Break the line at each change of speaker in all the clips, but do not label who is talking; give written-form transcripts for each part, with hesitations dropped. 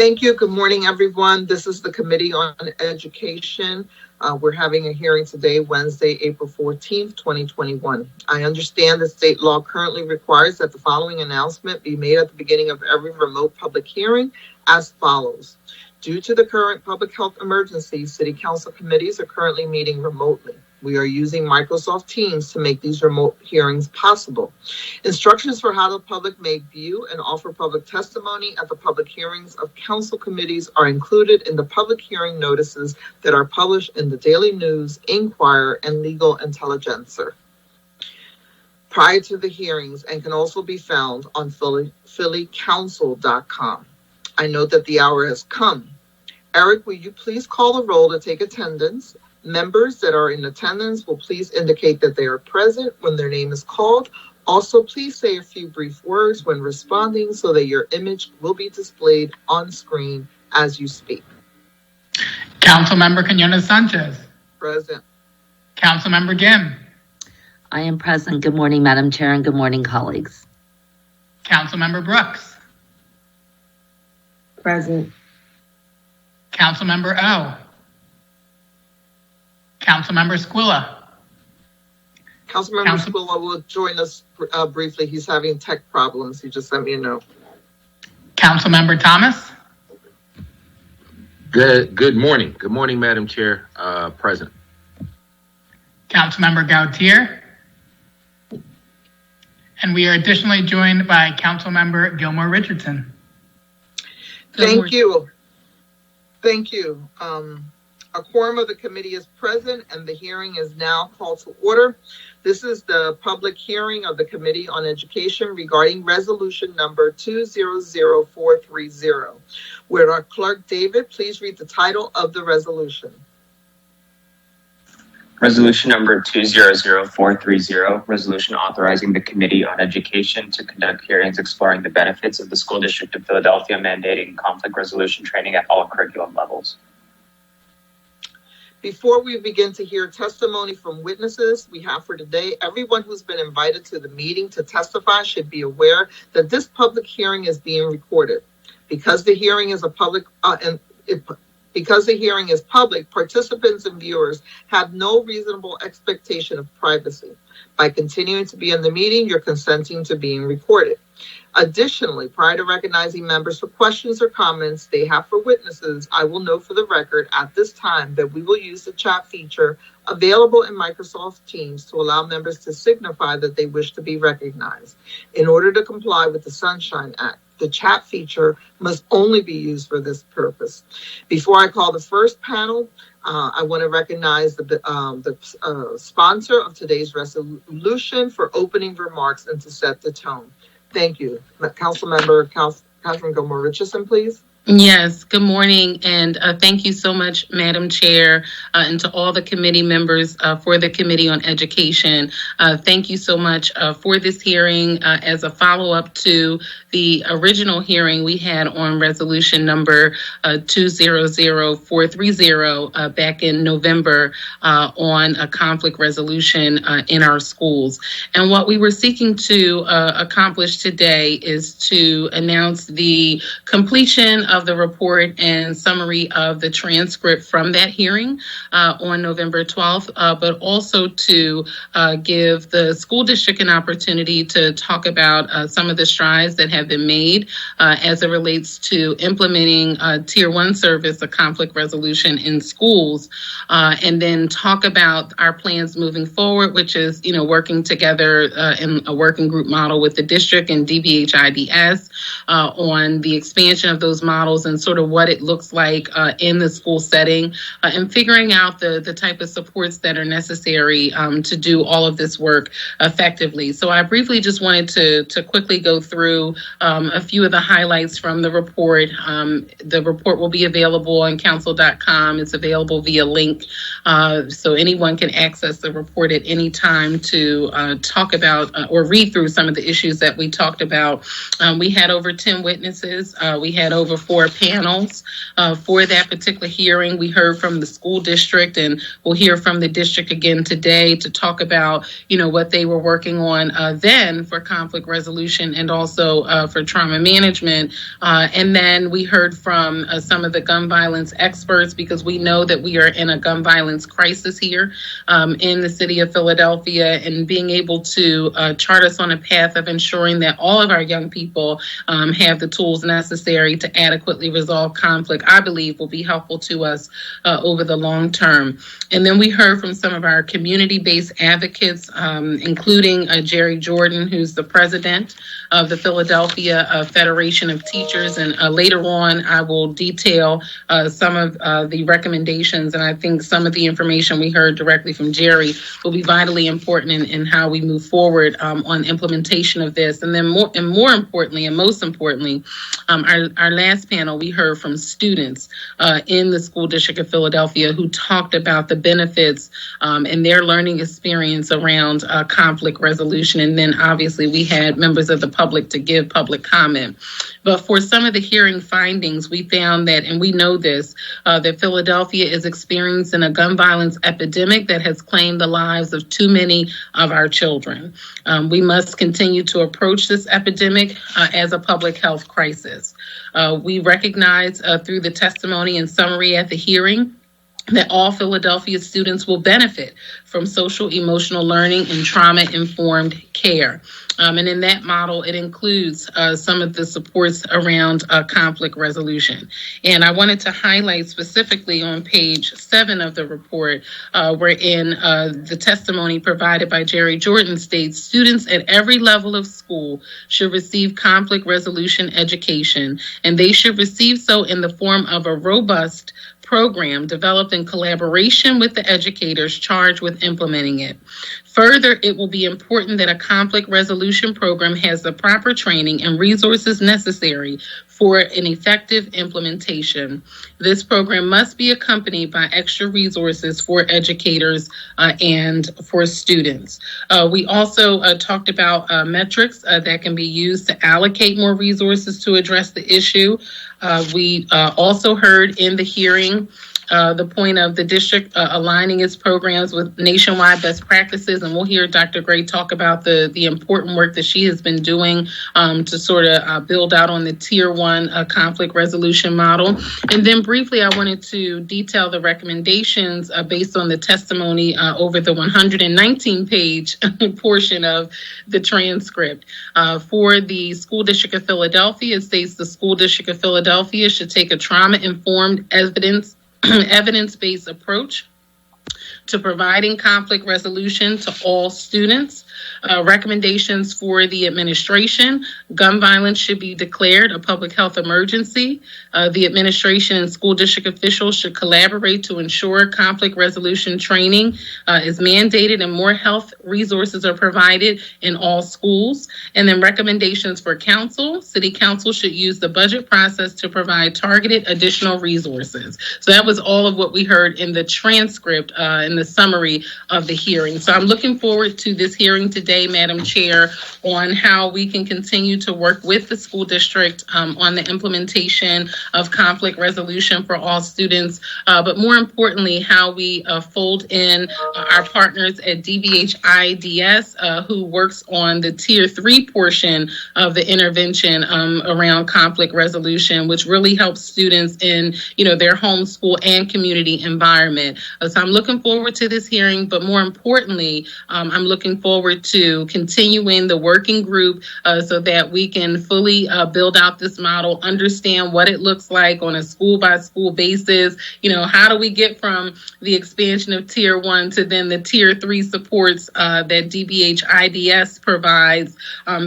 Thank you. Good morning, everyone. This is the Committee on Education. We're having a hearing today, Wednesday, April 14th, 2021. I understand that state law currently requires that the following announcement be made at the beginning of every remote public hearing as follows. Due to the current public health emergency, City Council committees are currently meeting remotely. We are using Microsoft Teams to make these remote hearings possible. Instructions for how the public may view and offer public testimony at the public hearings of council committees are included in the public hearing notices that are published in the Daily News, Inquirer, and Legal Intelligencer prior to the hearings and can also be found on phillycouncil.com. I note that the hour has come. Eric, will you please call the roll to take attendance? Members that are in attendance will please indicate that they are present when their name is called. Also, please say a few brief words when responding so that your image will be displayed on screen as you speak.
Councilmember Quinones-Sanchez.
Present.
Councilmember Gim.
I am present. Good morning, Madam Chair, and good morning, colleagues.
Councilmember Brooks.
Present.
Councilmember O. Councilmember Squilla.
Councilmember Squilla will join us briefly. He's having tech problems. He just let me know.
Councilmember Thomas.
Good morning. Good morning, Madam Chair. Present.
Councilmember Gautier. And we are additionally joined by Councilmember Gilmore Richardson.
Thank you. Thank you. A quorum of the committee is present and the hearing is now called to order. This is the public hearing of the Committee on Education regarding resolution number 200430. Would our clerk, David, please read the title of the resolution?
Resolution number 200430, resolution authorizing the Committee on Education to conduct hearings exploring the benefits of the School District of Philadelphia mandating conflict resolution training at all curriculum levels.
Before we begin to hear testimony from witnesses we have for today, everyone who's been invited to the meeting to testify should be aware that this public hearing is being recorded. Because the hearing is public, participants and viewers have no reasonable expectation of privacy. By continuing to be in the meeting, you're consenting to being recorded. Additionally, prior to recognizing members for questions or comments they have for witnesses, I will note for the record at this time that we will use the chat feature available in Microsoft Teams to allow members to signify that they wish to be recognized. In order to comply with the Sunshine Act, the chat feature must only be used for this purpose. Before I call the first panel, I want to recognize the sponsor of today's resolution for opening remarks and to set the tone. Thank you. Councilmember Councilman Gilmore Richardson, please.
Yes, good morning, and thank you so much, Madam Chair, and to all the committee members for the Committee on Education. Thank you so much for this hearing as a follow-up to the original hearing we had on resolution number 200430 back in November on a conflict resolution in our schools. And what we were seeking to accomplish today is to announce the completion of the report and summary of the transcript from that hearing on November 12th, but also to give the school district an opportunity to talk about some of the strides that have been made as it relates to implementing Tier 1 service, a conflict resolution in schools, and then talk about our plans moving forward, which is, working together in a working group model with the district and DBHIDS on the expansion of those models and sort of what it looks like in the school setting and figuring out the type of supports that are necessary to do all of this work effectively. So I briefly just wanted to quickly go through a few of the highlights from the report. The report will be available on council.com. It's available via link, so anyone can access the report at any time to talk about or read through some of the issues that we talked about. We had over 10 witnesses. We had over 4 panels for that particular hearing. We heard from the school district, and we'll hear from the district again today to talk about, what they were working on then for conflict resolution and also for trauma management. And then we heard from some of the gun violence experts, because we know that we are in a gun violence crisis here in the city of Philadelphia, and being able to chart us on a path of ensuring that all of our young people have the tools necessary to adequately resolve conflict, I believe will be helpful to us over the long term. And then we heard from some of our community-based advocates, including Jerry Jordan, who's the president of the Philadelphia Federation of Teachers. And later on, I will detail some of the recommendations. And I think some of the information we heard directly from Jerry will be vitally important in how we move forward on implementation of this. And then more importantly, and most importantly, our last panel, we heard from students in the school district of Philadelphia who talked about the benefits and their learning experience around conflict resolution. And then obviously we had members of the public to give public comment. But for some of the hearing findings, we found that, and we know this, that Philadelphia is experiencing a gun violence epidemic that has claimed the lives of too many of our children. We must continue to approach this epidemic as a public health crisis. We recognize through the testimony and summary at the hearing that all Philadelphia students will benefit from social emotional learning and trauma-informed care. And in that model, it includes some of the supports around conflict resolution. And I wanted to highlight specifically on page 7 of the report, wherein the testimony provided by Jerry Jordan states, students at every level of school should receive conflict resolution education, and they should receive so in the form of a robust program developed in collaboration with the educators charged with implementing it. Further, it will be important that a conflict resolution program has the proper training and resources necessary for an effective implementation. This program must be accompanied by extra resources for educators and for students. We also talked about metrics that can be used to allocate more resources to address the issue. We also heard in the hearing the point of the district aligning its programs with nationwide best practices. And we'll hear Dr. Gray talk about the important work that she has been doing to sort of build out on the Tier 1 conflict resolution model. And then briefly, I wanted to detail the recommendations based on the testimony over the 119-page portion of the transcript. For the School District of Philadelphia, it states the School District of Philadelphia should take a trauma-informed evidence-based approach to providing conflict resolution to all students. Recommendations for the administration: gun violence should be declared a public health emergency. The administration and school district officials should collaborate to ensure conflict resolution training is mandated and more health resources are provided in all schools. And then recommendations for council: city council should use the budget process to provide targeted additional resources. So that was all of what we heard in the transcript, in the summary of the hearing. So I'm looking forward to this hearing today, Madam Chair, on how we can continue to work with the school district on the implementation of conflict resolution for all students, but more importantly, how we fold in our partners at DBH-IDS, who works on the Tier 3 portion of the intervention around conflict resolution, which really helps students in their home, school, and community environment. So I'm looking forward to this hearing, but more importantly, I'm looking forward to continuing the working group so that we can fully build out this model, understand what it looks like on a school-by-school basis. How do we get from the expansion of Tier 1 to then the Tier 3 supports that DBH-IDS provides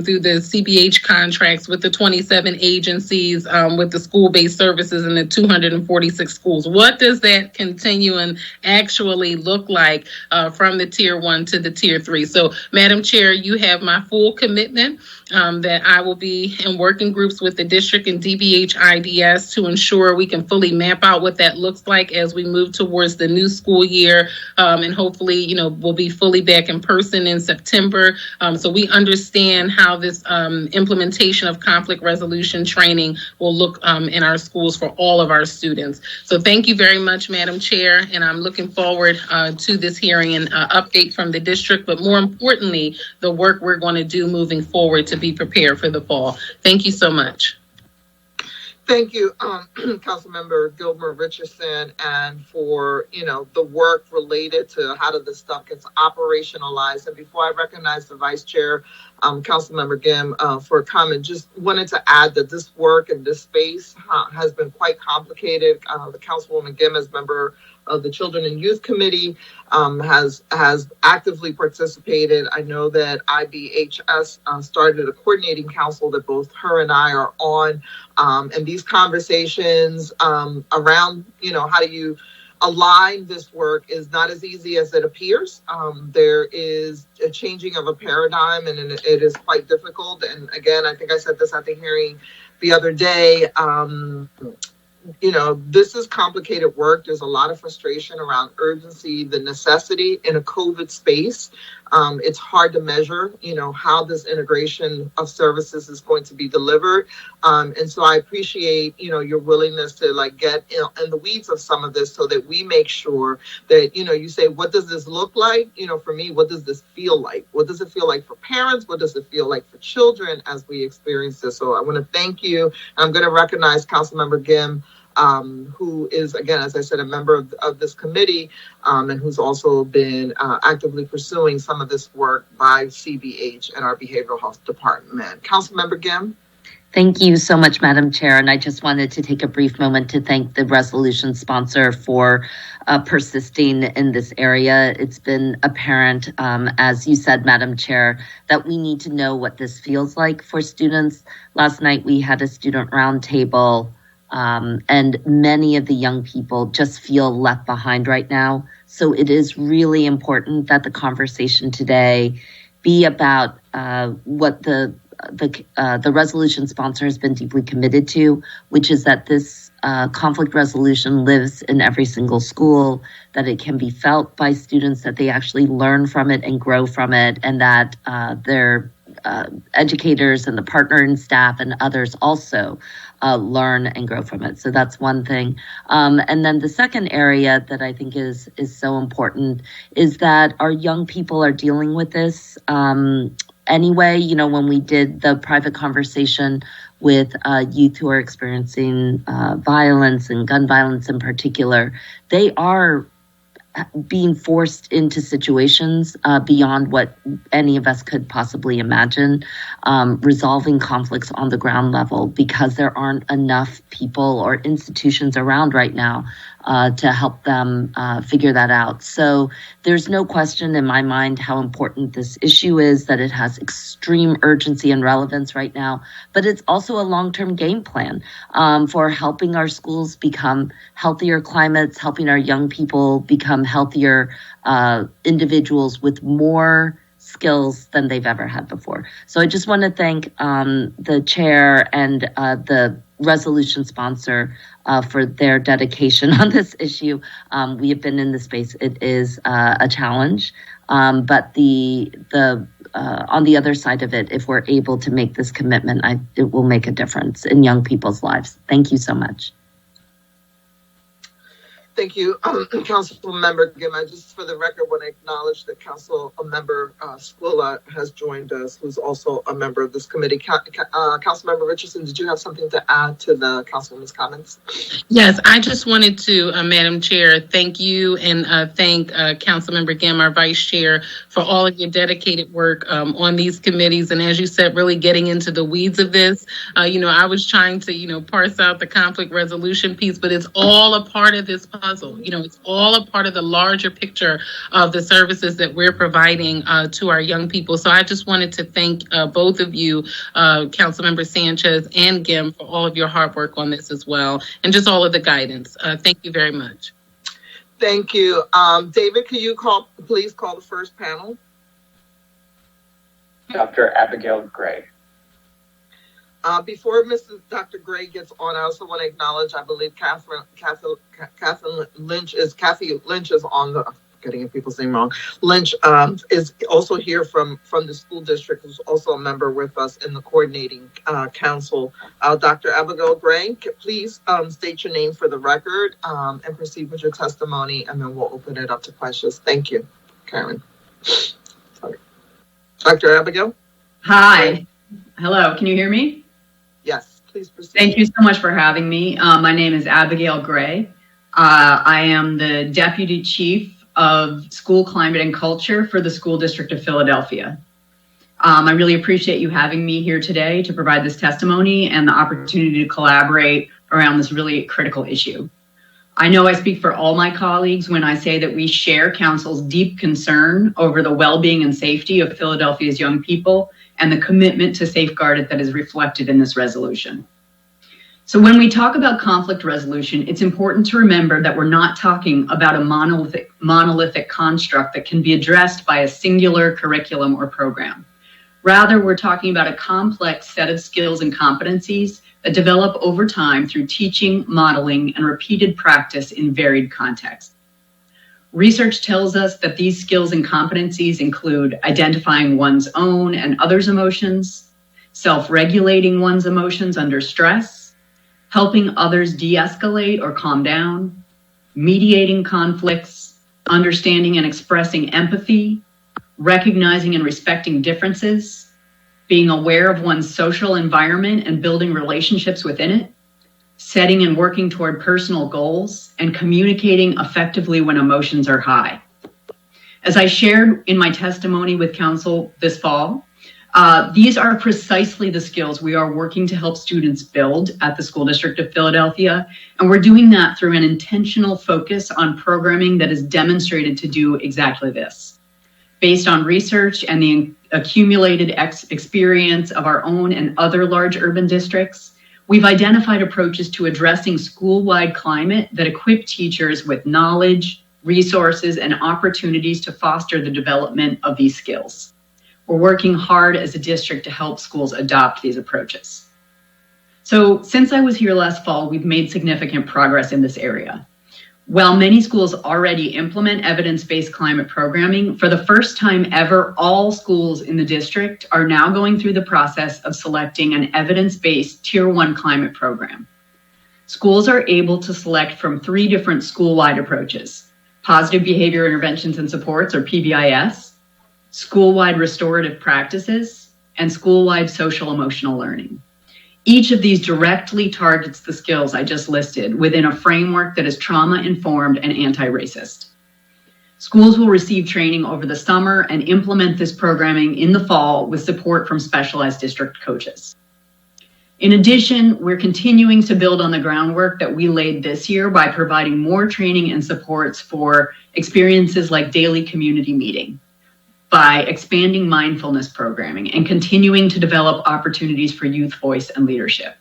through the CBH contracts with the 27 agencies, with the school-based services in the 246 schools. What does that continuum actually look like from the tier 1 to the tier 3. So, Madam Chair, you have my full commitment that I will be in working groups with the district and DBH IDS to ensure we can fully map out what that looks like as we move towards the new school year. And hopefully, we'll be fully back in person in September. So we understand how this implementation of conflict resolution training will look in our schools for all of our students. So thank you very much, Madam Chair. And I'm looking forward to this hearing and update from the district, but more importantly, the work we're going to do moving forward to be prepared for the fall. Thank you so much.
Thank you, Councilmember Gilbert, Richardson, and for, the work related to how this stuff gets operationalized. And before I recognize the Vice Chair, Councilmember Gim, for a comment, just wanted to add that this work in this space has been quite complicated. The Councilwoman Gim, as member of the Children and Youth Committee, has actively participated. I know that IBHS started a coordinating council that both her and I are on, and these conversations around, how do you align this work is not as easy as it appears. There is a changing of a paradigm, and it is quite difficult. And again, I think I said this at the hearing the other day. This is complicated work. There's a lot of frustration around urgency, the necessity in a COVID space. It's hard to measure, how this integration of services is going to be delivered. And so I appreciate, your willingness to get in the weeds of some of this so that we make sure that, you say, what does this look like? For me, what does this feel like? What does it feel like for parents? What does it feel like for children as we experience this? So I want to thank you. I'm going to recognize Councilmember Gim, who is, again, as I said, a member of this committee, and who's also been actively pursuing some of this work by CBH and our behavioral health department. Councilmember Gim?
Thank you so much, Madam Chair. And I just wanted to take a brief moment to thank the resolution sponsor for persisting in this area. It's been apparent, as you said, Madam Chair, that we need to know what this feels like for students. Last night, we had a student roundtable, and many of the young people just feel left behind right now. So it is really important that the conversation today be about what the resolution sponsor has been deeply committed to, which is that this conflict resolution lives in every single school, that it can be felt by students, that they actually learn from it and grow from it, and that their educators and the partner and staff and others also learn and grow from it. So that's one thing. And then the second area that I think is so important is that our young people are dealing with this anyway. When we did the private conversation with youth who are experiencing violence and gun violence in particular, they are being forced into situations beyond what any of us could possibly imagine, resolving conflicts on the ground level because there aren't enough people or institutions around right now to help them figure that out. So there's no question in my mind how important this issue is, that it has extreme urgency and relevance right now, but it's also a long-term game plan for helping our schools become healthier climates, helping our young people become healthier individuals with more skills than they've ever had before. So I just want to thank the chair and the resolution sponsor for their dedication on this issue. We have been in this space. It is a challenge, but the on the other side of it, if we're able to make this commitment, it will make a difference in young people's lives. Thank you so much.
Thank you, Council Member Gim. I just, for the record, want to acknowledge that Council Member Squilla has joined us, who's also a member of this committee. Council Member Richardson, did you have something to add to the Councilwoman's comments?
Yes, I just wanted to, Madam Chair, thank you and thank Council Member Gim, our Vice Chair, for all of your dedicated work on these committees. And as you said, really getting into the weeds of this. I was trying to, parse out the conflict resolution piece, but it's all a part of this puzzle. It's all a part of the larger picture of the services that we're providing to our young people. So I just wanted to thank both of you, Councilmember Sanchez and Gim, for all of your hard work on this as well, and just all of the guidance. Thank you very much.
Thank you. David, can you please call the first panel?
Dr. Abigail Gray.
Before Dr. Gray gets on, I also want to acknowledge, I believe Kathy Lynch is on the, getting people's name wrong. Lynch is also here from the school district, who's also a member with us in the coordinating council. Dr. Abigail Gray, please state your name for the record and proceed with your testimony, and then we'll open it up to questions. Thank you, Karen. Sorry. Dr. Abigail?
Hi. Hello, can you hear me?
Yes, please proceed.
Thank you so much for having me. My name is Abigail Gray. I am the Deputy Chief of School Climate and Culture for the School District of Philadelphia. I really appreciate you having me here today to provide this testimony and the opportunity to collaborate around this really critical issue. I know I speak for all my colleagues when I say that we share Council's deep concern over the well-being and safety of Philadelphia's young people and the commitment to safeguard it that is reflected in this resolution. So when we talk about conflict resolution, it's important to remember that we're not talking about a monolithic construct that can be addressed by a singular curriculum or program. Rather, we're talking about a complex set of skills and competencies that develop over time through teaching, modeling, and repeated practice in varied contexts. Research tells us that these skills and competencies include identifying one's own and others' emotions, self-regulating one's emotions under stress, helping others de-escalate or calm down, mediating conflicts, understanding and expressing empathy, recognizing and respecting differences, being aware of one's social environment and building relationships within it, setting and working toward personal goals, and communicating effectively when emotions are high. As I shared in my testimony with Council this fall, these are precisely the skills we are working to help students build at the School District of Philadelphia, and we're doing that through an intentional focus on programming that is demonstrated to do exactly this. Based on research and the accumulated experience of our own and other large urban districts, we've identified approaches to addressing school-wide climate that equip teachers with knowledge, resources, and opportunities to foster the development of these skills. We're working hard as a district to help schools adopt these approaches. So since I was here last fall, we've made significant progress in this area. While many schools already implement evidence-based climate programming, for the first time ever, all schools in the district are now going through the process of selecting an evidence-based Tier 1 climate program. Schools are able to select from 3 different school-wide approaches: positive behavior interventions and supports, or PBIS, school-wide restorative practices, and school-wide social emotional learning. Each of these directly targets the skills I just listed within a framework that is trauma-informed and anti-racist. Schools will receive training over the summer and implement this programming in the fall with support from specialized district coaches. In addition, we're continuing to build on the groundwork that we laid this year by providing more training and supports for experiences like daily community meeting, by expanding mindfulness programming and continuing to develop opportunities for youth voice and leadership.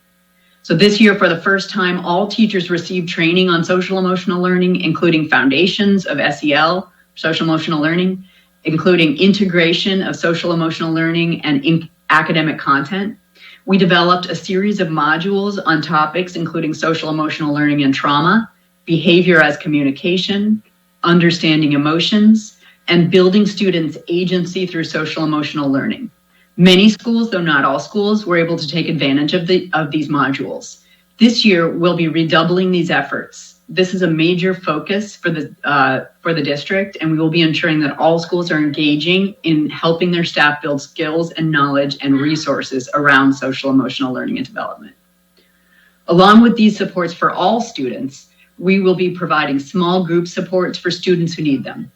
So this year, for the first time, all teachers received training on social emotional learning, including foundations of SEL, social emotional learning, including integration of social emotional learning and academic content. We developed a series of modules on topics including social emotional learning and trauma, behavior as communication, understanding emotions, and building students' agency through social emotional learning. Many schools, though not all schools, were able to take advantage of these modules. This year, we'll be redoubling these efforts. This is a major focus for the district, and we will be ensuring that all schools are engaging in helping their staff build skills and knowledge and resources around social emotional learning and development. Along with these supports for all students, we will be providing small group supports for students who need them.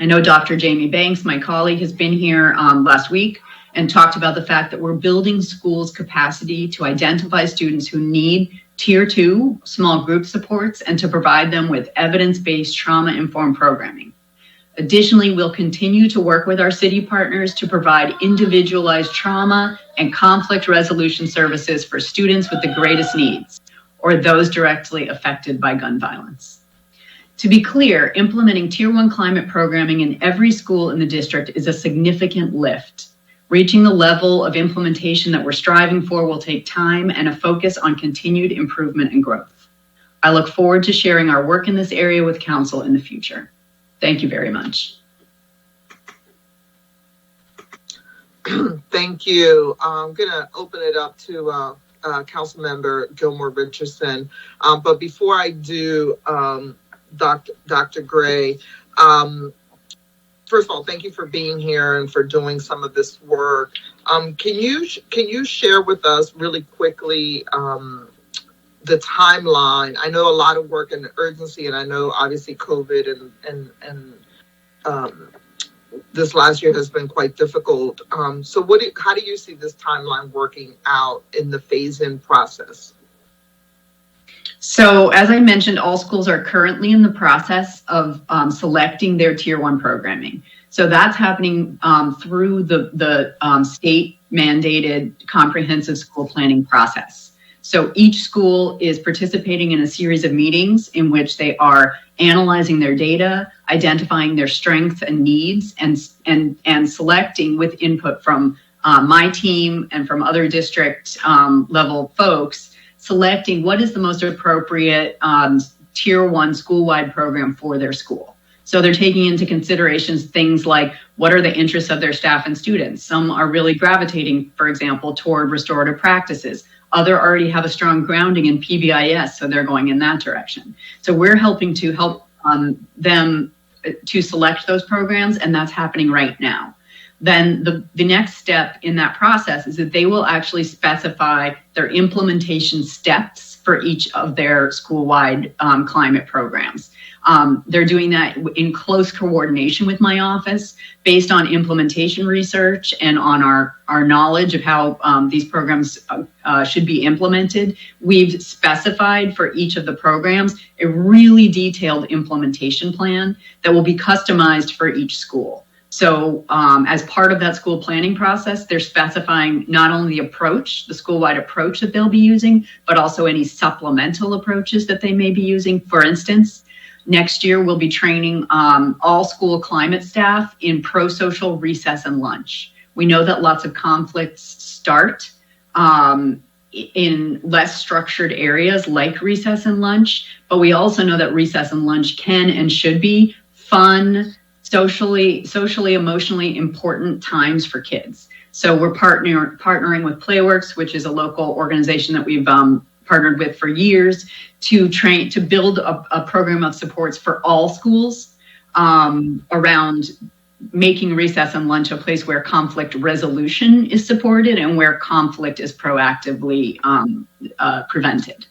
I know Dr. Jamie Banks, my colleague, has been here last week and talked about the fact that we're building schools' capacity to identify students who need Tier 2 small group supports and to provide them with evidence-based trauma-informed programming. Additionally, we'll continue to work with our city partners to provide individualized trauma and conflict resolution services for students with the greatest needs or those directly affected by gun violence. To be clear, implementing Tier 1 climate programming in every school in the district is a significant lift. Reaching the level of implementation that we're striving for will take time and a focus on continued improvement and growth. I look forward to sharing our work in this area with Council in the future. Thank you very much.
Thank you. I'm going to open it up to Councilmember Gilmore Richardson. But before I do, Dr. Gray, first of all, thank you for being here and for doing some of this work. Can you share with us really quickly the timeline? I know a lot of work and urgency, and I know obviously COVID and this last year has been quite difficult. So how do you see this timeline working out in the phase-in process?
So as I mentioned, all schools are currently in the process of selecting their Tier 1 programming. So that's happening through the state mandated comprehensive school planning process. So each school is participating in a series of meetings in which they are analyzing their data, identifying their strengths and needs, and selecting with input from my team and from other district level folks, selecting what is the most appropriate Tier 1 school-wide program for their school. So they're taking into considerations things like what are the interests of their staff and students. Some are really gravitating, for example, toward restorative practices. Other already have a strong grounding in PBIS, so they're going in that direction. So we're helping to help them to select those programs, and that's happening right now. Then the next step in that process is that they will actually specify their implementation steps for each of their school-wide climate programs. They're doing that in close coordination with my office based on implementation research and on our knowledge of how these programs should be implemented. We've specified for each of the programs a really detailed implementation plan that will be customized for each school. So as part of that school planning process, they're specifying not only the approach, the school-wide approach that they'll be using, but also any supplemental approaches that they may be using. For instance, next year we'll be training all school climate staff in pro-social recess and lunch. We know that lots of conflicts start in less structured areas like recess and lunch, but we also know that recess and lunch can and should be fun, socially, emotionally important times for kids. So we're partnering with Playworks, which is a local organization that we've partnered with for years to build a program of supports for all schools around making recess and lunch a place where conflict resolution is supported and where conflict is proactively prevented.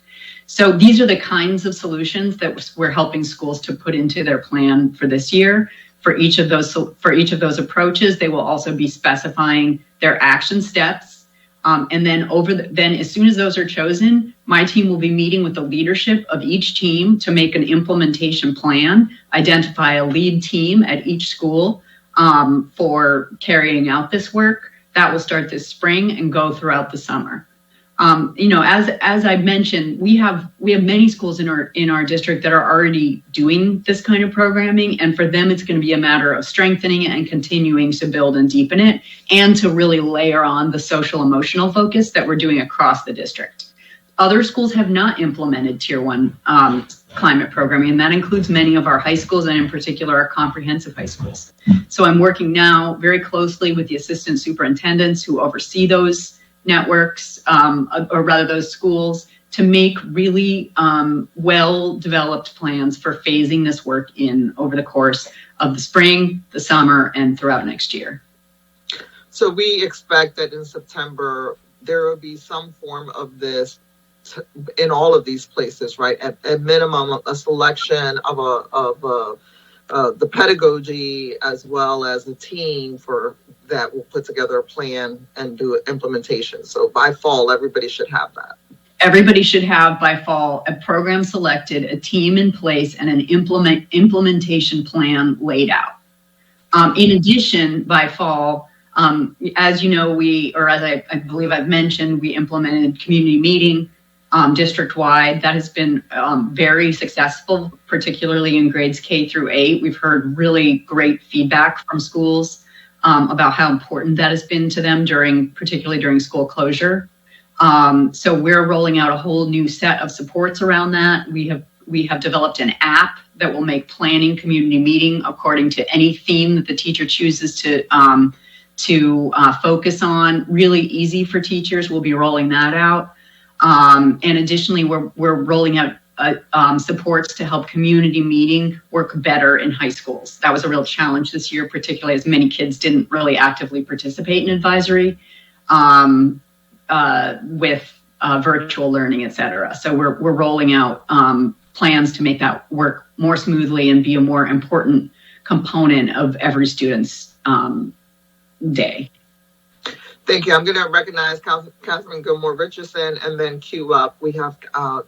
So these are the kinds of solutions that we're helping schools to put into their plan for this year. For each of those approaches, they will also be specifying their action steps. And then then as soon as those are chosen, my team will be meeting with the leadership of each team to make an implementation plan, identify a lead team at each school for carrying out this work. That will start this spring and go throughout the summer. As I mentioned, we have many schools in our district that are already doing this kind of programming, and for them it's going to be a matter of strengthening it and continuing to build and deepen it, and to really layer on the social emotional focus that we're doing across the district. Other schools have not implemented Tier 1 climate programming, and that includes many of our high schools, and in particular our comprehensive high schools. So I'm working now very closely with the assistant superintendents who oversee those networks, or rather those schools, to make really well-developed plans for phasing this work in over the course of the spring, the summer, and throughout next year.
So we expect that in September, there will be some form of this in all of these places, right? At minimum, a selection of the pedagogy as well as the team that will put together a plan and do implementation. So by fall, everybody should have that.
Everybody should have by fall a program selected, a team in place, and an implementation plan laid out. In addition, by fall, as you know, as I believe I've mentioned, we implemented community meeting district-wide. That has been very successful, particularly in grades K through 8. We've heard really great feedback from schools about how important that has been to them particularly during school closure. So we're rolling out a whole new set of supports around that. We have developed an app that will make planning community meeting according to any theme that the teacher chooses to focus on. Really easy for teachers. We'll be rolling that out. And additionally, we're rolling out supports to help community meeting work better in high schools. That was a real challenge this year, particularly as many kids didn't really actively participate in advisory with virtual learning, et cetera. So we're rolling out plans to make that work more smoothly and be a more important component of every student's day.
Thank you. I'm going to recognize Councilman Gilmore Richardson and then queue up. We have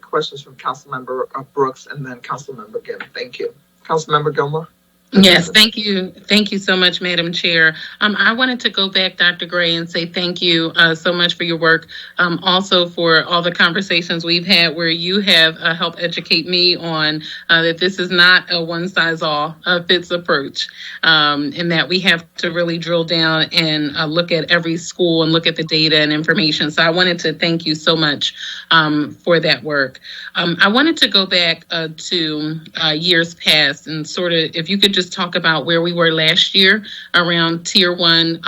questions from Councilmember Brooks and then Councilmember Gibb. Thank you. Councilmember Gilmore.
Yes, thank you. Thank you so much, Madam Chair. I wanted to go back, Dr. Gray, and say thank you so much for your work. Also for all the conversations we've had where you have helped educate me on that this is not a one-size-all-fits approach, and that we have to really drill down and look at every school and look at the data and information. So I wanted to thank you so much for that work. I wanted to go back to years past and sort of, if you could just talk about where we were last year around Tier 1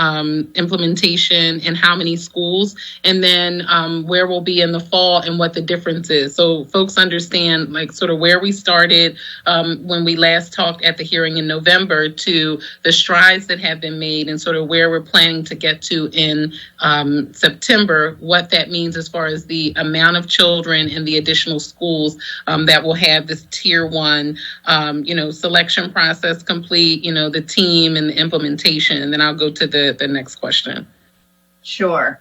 implementation and how many schools, and then where we'll be in the fall and what the difference is. So folks understand like sort of where we started when we last talked at the hearing in November to the strides that have been made and sort of where we're planning to get to in September, what that means as far as the amount of children and the additional schools that will have this Tier 1 selection process complete, the team and the implementation, and then I'll go to the next question.
Sure.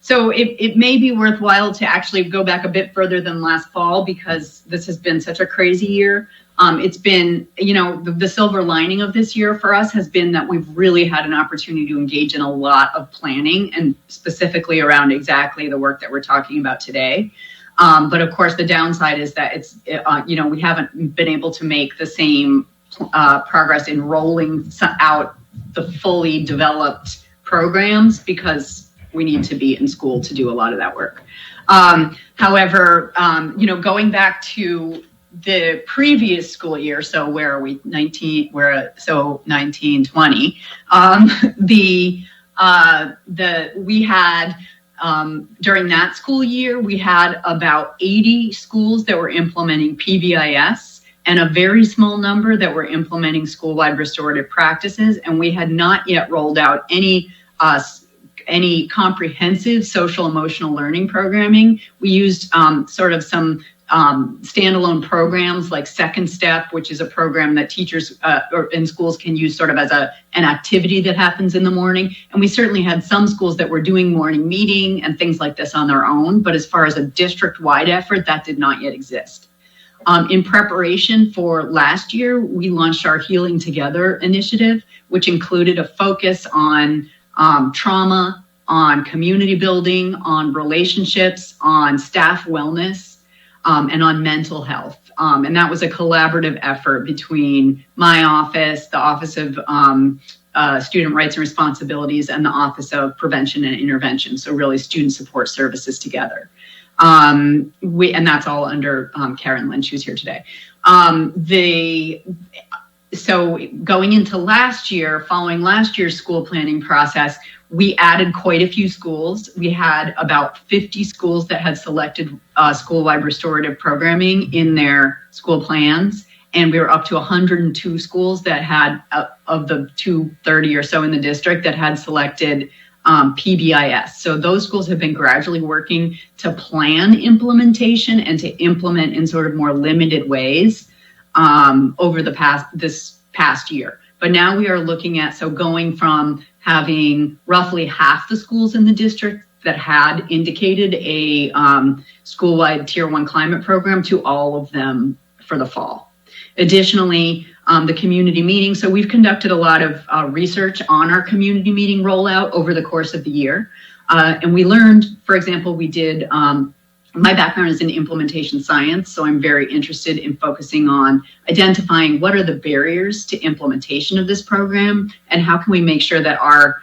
So it may be worthwhile to actually go back a bit further than last fall because this has been such a crazy year. It's been, the silver lining of this year for us has been that we've really had an opportunity to engage in a lot of planning and specifically around exactly the work that we're talking about today. But of course, the downside is that we haven't been able to make the same progress in rolling out the fully developed programs because we need to be in school to do a lot of that work. However, going back to the previous school year, so where are we? 1920. We had during that school year, we had about 80 schools that were implementing PBIS. And a very small number that were implementing school-wide restorative practices. And we had not yet rolled out any comprehensive social emotional learning programming. We used sort of some standalone programs like Second Step, which is a program that teachers in schools can use sort of as an activity that happens in the morning. And we certainly had some schools that were doing morning meeting and things like this on their own. But as far as a district-wide effort, that did not yet exist. In preparation for last year, we launched our Healing Together initiative, which included a focus on trauma, on community building, on relationships, on staff wellness, and on mental health. And that was a collaborative effort between my office, the Office of Student Rights and Responsibilities, and the Office of Prevention and Intervention. So really student support services together. And that's all under Karen Lynch, who's here today. So going into last year, following last year's school planning process, we added quite a few schools. We had about 50 schools that had selected school-wide restorative programming in their school plans. And we were up to 102 schools that had, of the 230 or so in the district, that had selected PBIS. So those schools have been gradually working to plan implementation and to implement in sort of more limited ways over this past year. But now we are looking at, so going from having roughly half the schools in the district that had indicated a school-wide Tier 1 climate program to all of them for the fall. Additionally, the community meeting. So we've conducted a lot of research on our community meeting rollout over the course of the year. And we learned, for example, we did My background is in implementation science, so I'm very interested in focusing on identifying what are the barriers to implementation of this program and how can we make sure that our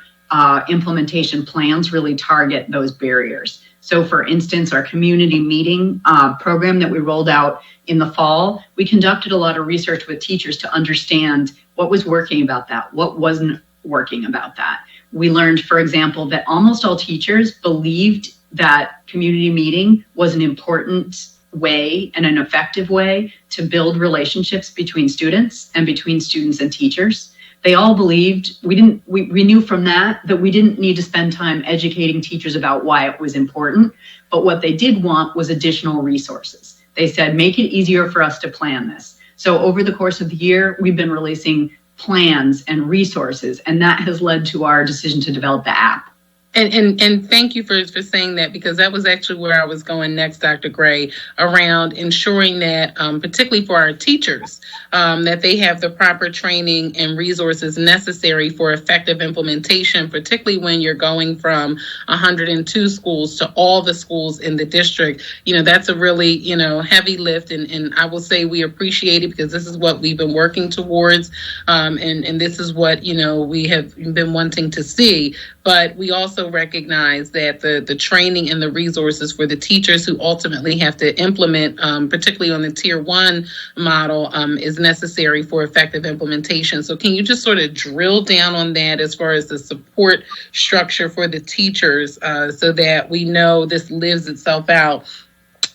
implementation plans really target those barriers. So for instance, our community meeting program that we rolled out in the fall, we conducted a lot of research with teachers to understand what was working about that, what wasn't working about that. We learned, for example, that almost all teachers believed that community meeting was an important way and an effective way to build relationships between students and between students and teachers. They all believed, we knew from that we didn't need to spend time educating teachers about why it was important, but what they did want was additional resources. They said, make it easier for us to plan this. So over the course of the year, we've been releasing plans and resources, and that has led to our decision to develop the app.
And thank you for saying that, because that was actually where I was going next, Dr. Gray, around ensuring that, particularly for our teachers, that they have the proper training and resources necessary for effective implementation, particularly when you're going from 102 schools to all the schools in the district. That's a really, heavy lift. And I will say we appreciate it because this is what we've been working towards. And this is what, we have been wanting to see. But we also recognize that the training and the resources for the teachers who ultimately have to implement, particularly on the Tier 1 model, is necessary for effective implementation. So can you just sort of drill down on that as far as the support structure for the teachers so that we know this lives itself out?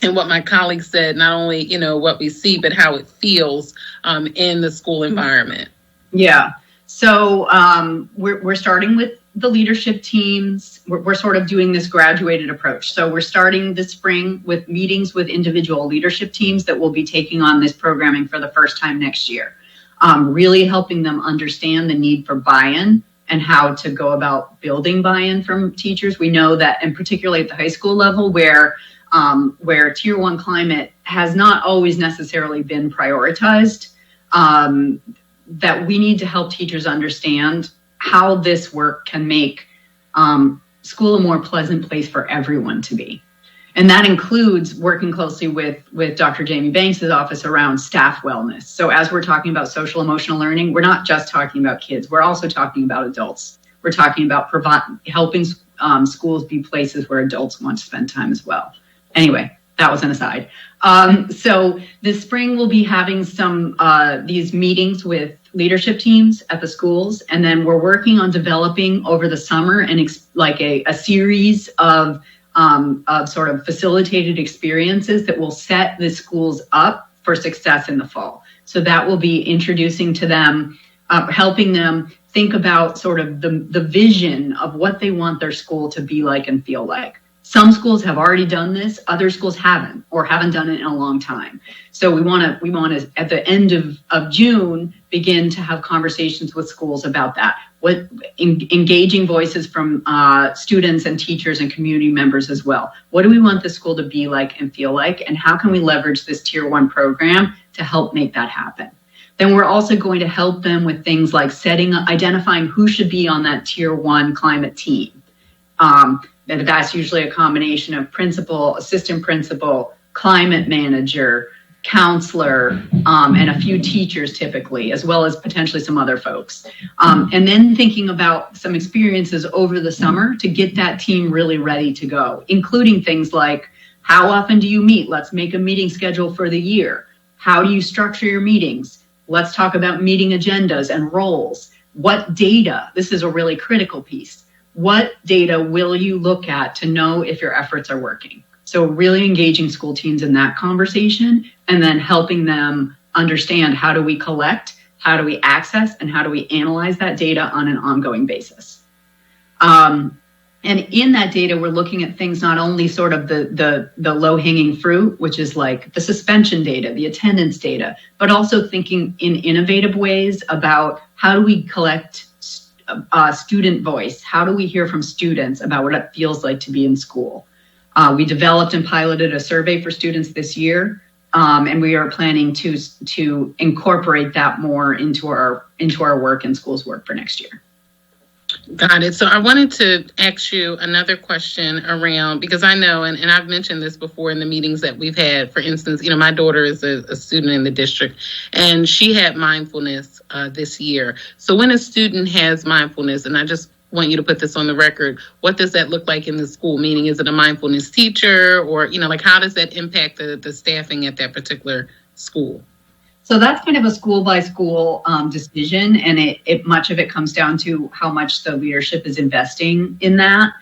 And what my colleagues said, not only, what we see, but how it feels in the school environment.
Yeah. So we're starting with the leadership teams. We're sort of doing this graduated approach. So we're starting this spring with meetings with individual leadership teams that will be taking on this programming for the first time next year, really helping them understand the need for buy-in and how to go about building buy-in from teachers. We know that, and particularly at the high school level, where Tier 1 climate has not always necessarily been prioritized, that we need to help teachers understand how this work can make school a more pleasant place for everyone to be. And that includes working closely with Dr. Jamie Banks' office around staff wellness. So as we're talking about social emotional learning, we're not just talking about kids, we're also talking about adults. We're talking about helping schools be places where adults want to spend time as well. Anyway, that was an aside. So this spring we'll be having some these meetings with leadership teams at the schools, and then we're working on developing over the summer and a series of sort of facilitated experiences that will set the schools up for success in the fall. So that will be introducing to them, helping them think about sort of the vision of what they want their school to be like and feel like. Some schools have already done this, other schools haven't, or haven't done it in a long time. So we want to at the end of June begin to have conversations with schools about that. Engaging voices from students and teachers and community members as well. What do we want the school to be like and feel like, and how can we leverage this Tier 1 program to help make that happen? Then we're also going to help them with things like identifying who should be on that Tier 1 climate team. And that's usually a combination of principal, assistant principal, climate manager, counselor, and a few teachers typically, as well as potentially some other folks. And then thinking about some experiences over the summer to get that team really ready to go, including things like, how often do you meet? Let's make a meeting schedule for the year. How do you structure your meetings? Let's talk about meeting agendas and roles. What data? This is a really critical piece. What data will you look at to know if your efforts are working? So really engaging school teams in that conversation, and then helping them understand, how do we collect, how do we access, and how do we analyze that data on an ongoing basis. And in that data, we're looking at things, not only sort of the low-hanging fruit, which is like the suspension data, the attendance data, but also thinking in innovative ways about how do we collect student voice? How do we hear from students about what it feels like to be in school? We developed and piloted a survey for students this year, and we are planning to incorporate that more into our work and schools' work for next year.
Got it. So I wanted to ask you another question around, because I know, and I've mentioned this before in the meetings that we've had. For instance, my daughter is a student in the district, and she had mindfulness this year. So when a student has mindfulness, and I just want you to put this on the record, what does that look like in the school? Meaning, is it a mindfulness teacher, or, like, how does that impact the staffing at that particular school?
So that's kind of a school by school decision, and it much of it comes down to how much the leadership is investing in that.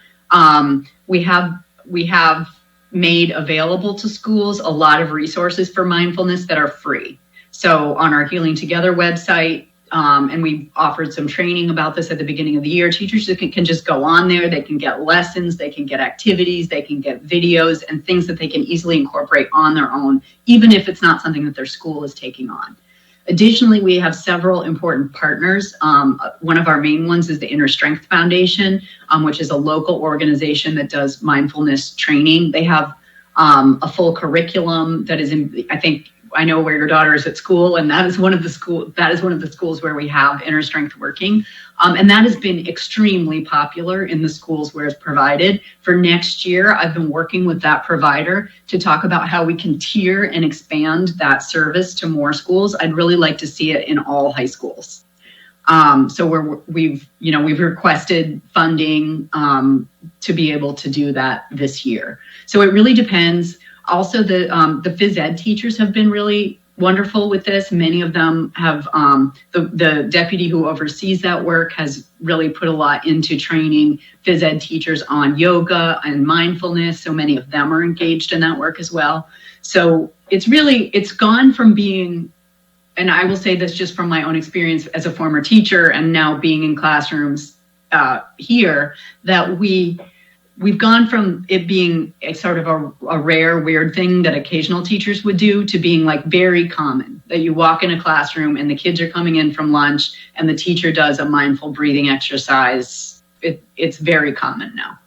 We have made available to schools a lot of resources for mindfulness that are free. So on our Healing Together website, and we've offered some training about this at the beginning of the year. Teachers can just go on there. They can get lessons, they can get activities, they can get videos and things that they can easily incorporate on their own, even if it's not something that their school is taking on. Additionally, we have several important partners. One of our main ones is the Inner Strength Foundation, which is a local organization that does mindfulness training. They have a full curriculum that is I know where your daughter is at school, and that is one of the schools where we have Inner Strength working. And that has been extremely popular in the schools where it's provided. For next year, I've been working with that provider to talk about how we can tier and expand that service to more schools. I'd really like to see it in all high schools. So we've requested funding to be able to do that this year. So it really depends. Also, the phys ed teachers have been really wonderful with this. Many of them have, the deputy who oversees that work has really put a lot into training phys ed teachers on yoga and mindfulness. So many of them are engaged in that work as well. So it's gone from being, and I will say this just from my own experience as a former teacher and now being in classrooms here, that we've gone from it being a sort of a rare, weird thing that occasional teachers would do to being like very common, that you walk in a classroom and the kids are coming in from lunch and the teacher does a mindful breathing exercise. It's very common now.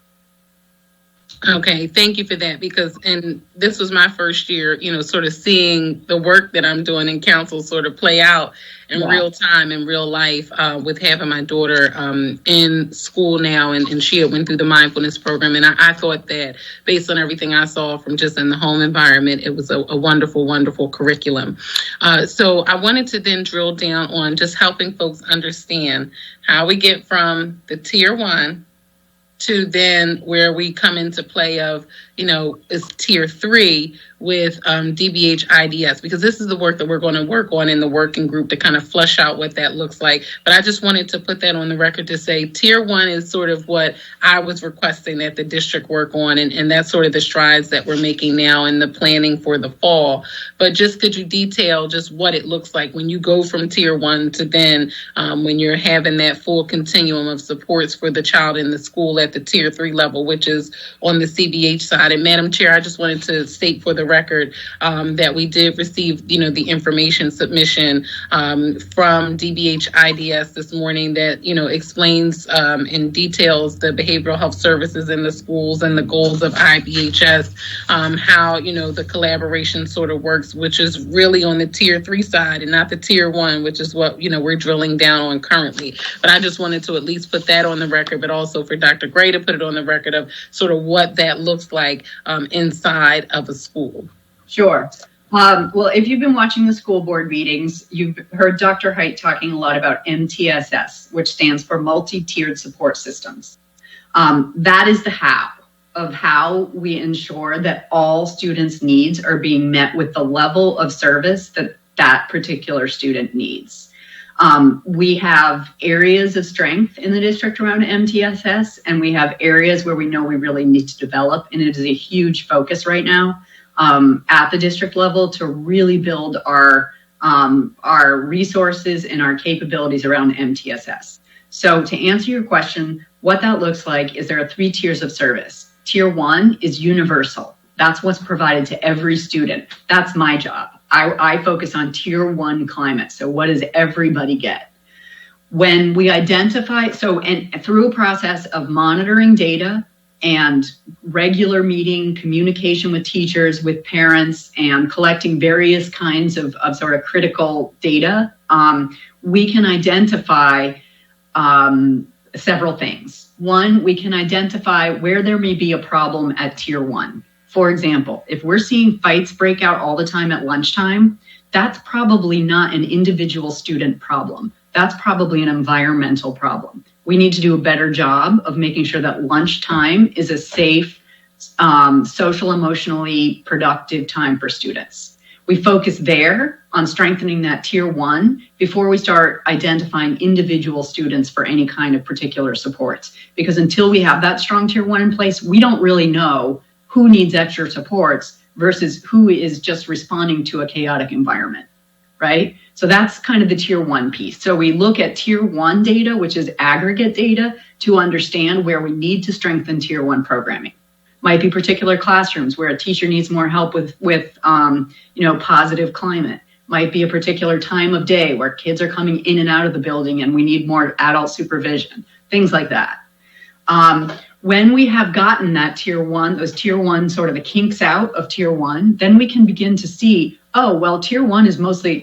Okay, thank you for that, and this was my first year, sort of seeing the work that I'm doing in council sort of play out in real time, in real life, with having my daughter in school now, and she had went through the mindfulness program, and I thought that based on everything I saw from just in the home environment, it was a wonderful, wonderful curriculum. So I wanted to then drill down on just helping folks understand how we get from the tier 1 to then where we come into play of, is tier 3 with DBH IDS, because this is the work that we're going to work on in the working group to kind of flush out what that looks like. But I just wanted to put that on the record to say tier 1 is sort of what I was requesting that the district work on, and that's sort of the strides that we're making now in the planning for the fall. But just could you detail just what it looks like when you go from tier 1 to then when you're having that full continuum of supports for the child in the school at the tier 3 level, which is on the CBH side. And Madam Chair, I just wanted to state for the record that we did receive, the information submission from DBH IDS this morning that, explains in details the behavioral health services in the schools and the goals of IBHS, how, the collaboration sort of works, which is really on the tier 3 side and not the tier 1, which is what, we're drilling down on currently. But I just wanted to at least put that on the record, but also for Dr. Gray to put it on the record of sort of what that looks like inside of a school.
Sure. Well, if you've been watching the school board meetings, you've heard Dr. Haidt talking a lot about MTSS, which stands for multi-tiered support systems. That is the how we ensure that all students' needs are being met with the level of service that particular student needs. We have areas of strength in the district around MTSS, and we have areas where we know we really need to develop, and it is a huge focus right now at the district level to really build our resources and our capabilities around MTSS. So to answer your question, what that looks like is there are 3 tiers of service. Tier 1 is universal. That's what's provided to every student. That's my job. I focus on tier 1 climate. So what does everybody get? When we identify, and through a process of monitoring data and regular meeting, communication with teachers, with parents, and collecting various kinds of sort of critical data, we can identify several things. One, we can identify where there may be a problem at tier 1. For example, if we're seeing fights break out all the time at lunchtime, that's probably not an individual student problem. That's probably an environmental problem. We need to do a better job of making sure that lunchtime is a safe, social, emotionally productive time for students. We focus there on strengthening that tier 1 before we start identifying individual students for any kind of particular supports. Because until we have that strong tier 1 in place, we don't really know who needs extra supports versus who is just responding to a chaotic environment, right? So that's kind of the tier 1 piece. So we look at tier 1 data, which is aggregate data, to understand where we need to strengthen tier 1 programming. Might be particular classrooms where a teacher needs more help with positive climate. Might be a particular time of day where kids are coming in and out of the building and we need more adult supervision, things like that. When we have gotten that tier 1, those tier 1 sort of the kinks out of tier 1, then we can begin to see, oh, well, tier 1 is mostly,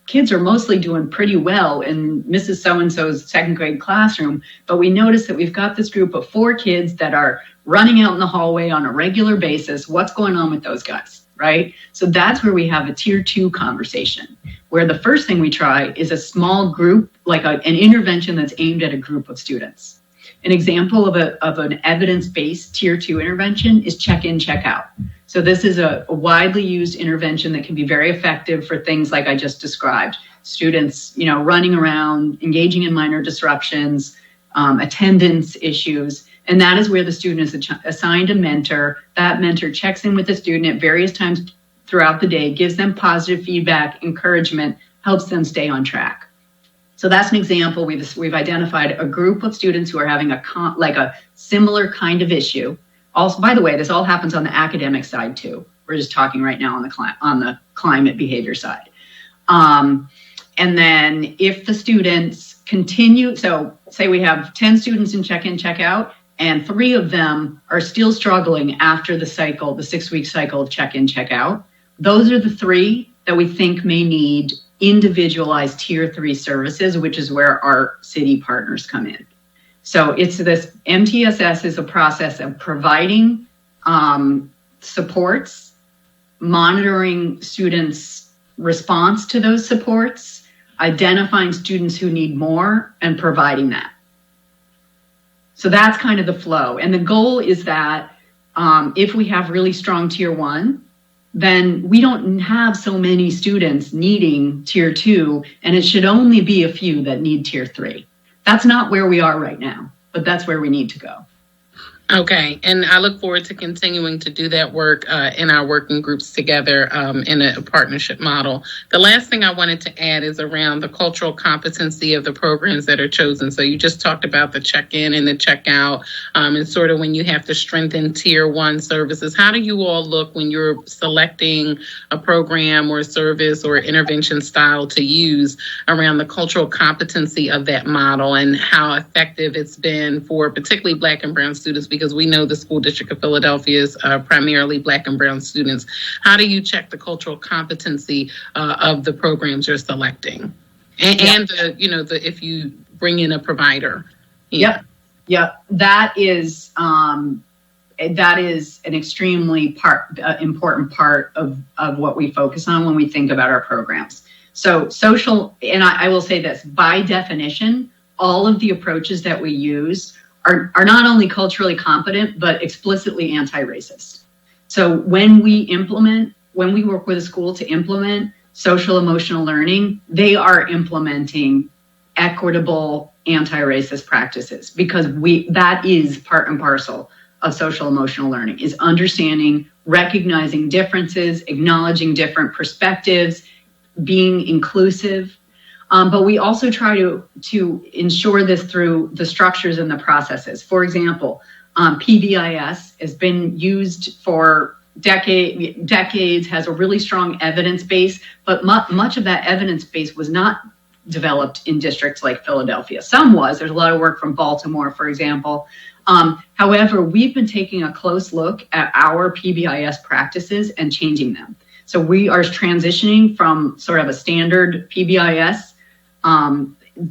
kids are mostly doing pretty well in Mrs. So-and-so's second grade classroom, but we notice that we've got this group of 4 kids that are running out in the hallway on a regular basis. What's going on with those guys, right? So that's where we have a tier 2 conversation, where the first thing we try is a small group, like an intervention that's aimed at a group of students. An example of an evidence-based tier 2 intervention is check-in, check-out. So this is a widely used intervention that can be very effective for things like I just described. Students, running around, engaging in minor disruptions, attendance issues. And that is where the student is assigned a mentor. That mentor checks in with the student at various times throughout the day, gives them positive feedback, encouragement, helps them stay on track. So that's an example. We've identified a group of students who are having a similar kind of issue. Also, by the way, this all happens on the academic side too. We're just talking right now on the climate behavior side. And then if the students continue, so say we have 10 students in check-in, check-out, and 3 of them are still struggling after the 6-week cycle of check-in, check-out. Those are the 3 that we think may need individualized tier 3 services, which is where our city partners come in. So it's this MTSS is a process of providing supports, monitoring students' response to those supports, identifying students who need more, and providing that. So that's kind of the flow. And the goal is that if we have really strong tier 1, then we don't have so many students needing tier 2, and it should only be a few that need tier 3. That's not where we are right now, but that's where we need to go.
Okay, and I look forward to continuing to do that work in our working groups together in a partnership model. The last thing I wanted to add is around the cultural competency of the programs that are chosen. So you just talked about the check-in and the check-out, and sort of when you have to strengthen tier 1 services. How do you all look when you're selecting a program or a service or intervention style to use around the cultural competency of that model and how effective it's been for particularly Black and Brown students? Because we know the school district of Philadelphia is primarily Black and Brown students. How do you check the cultural competency of the programs you're selecting? And if you bring in a provider.
Yep. That is an extremely important part of what we focus on when we think about our programs. So social, and I will say this, by definition, all of the approaches that we use are not only culturally competent, but explicitly anti-racist. So when we work with a school to implement social emotional learning, they are implementing equitable anti-racist practices, because that is part and parcel of social emotional learning, is understanding, recognizing differences, acknowledging different perspectives, being inclusive. But we also try to ensure this through the structures and the processes. For example, PBIS has been used for decades, has a really strong evidence base, but much of that evidence base was not developed in districts like Philadelphia. Some was. There's a lot of work from Baltimore, for example. However, we've been taking a close look at our PBIS practices and changing them. So we are transitioning from sort of a standard PBIS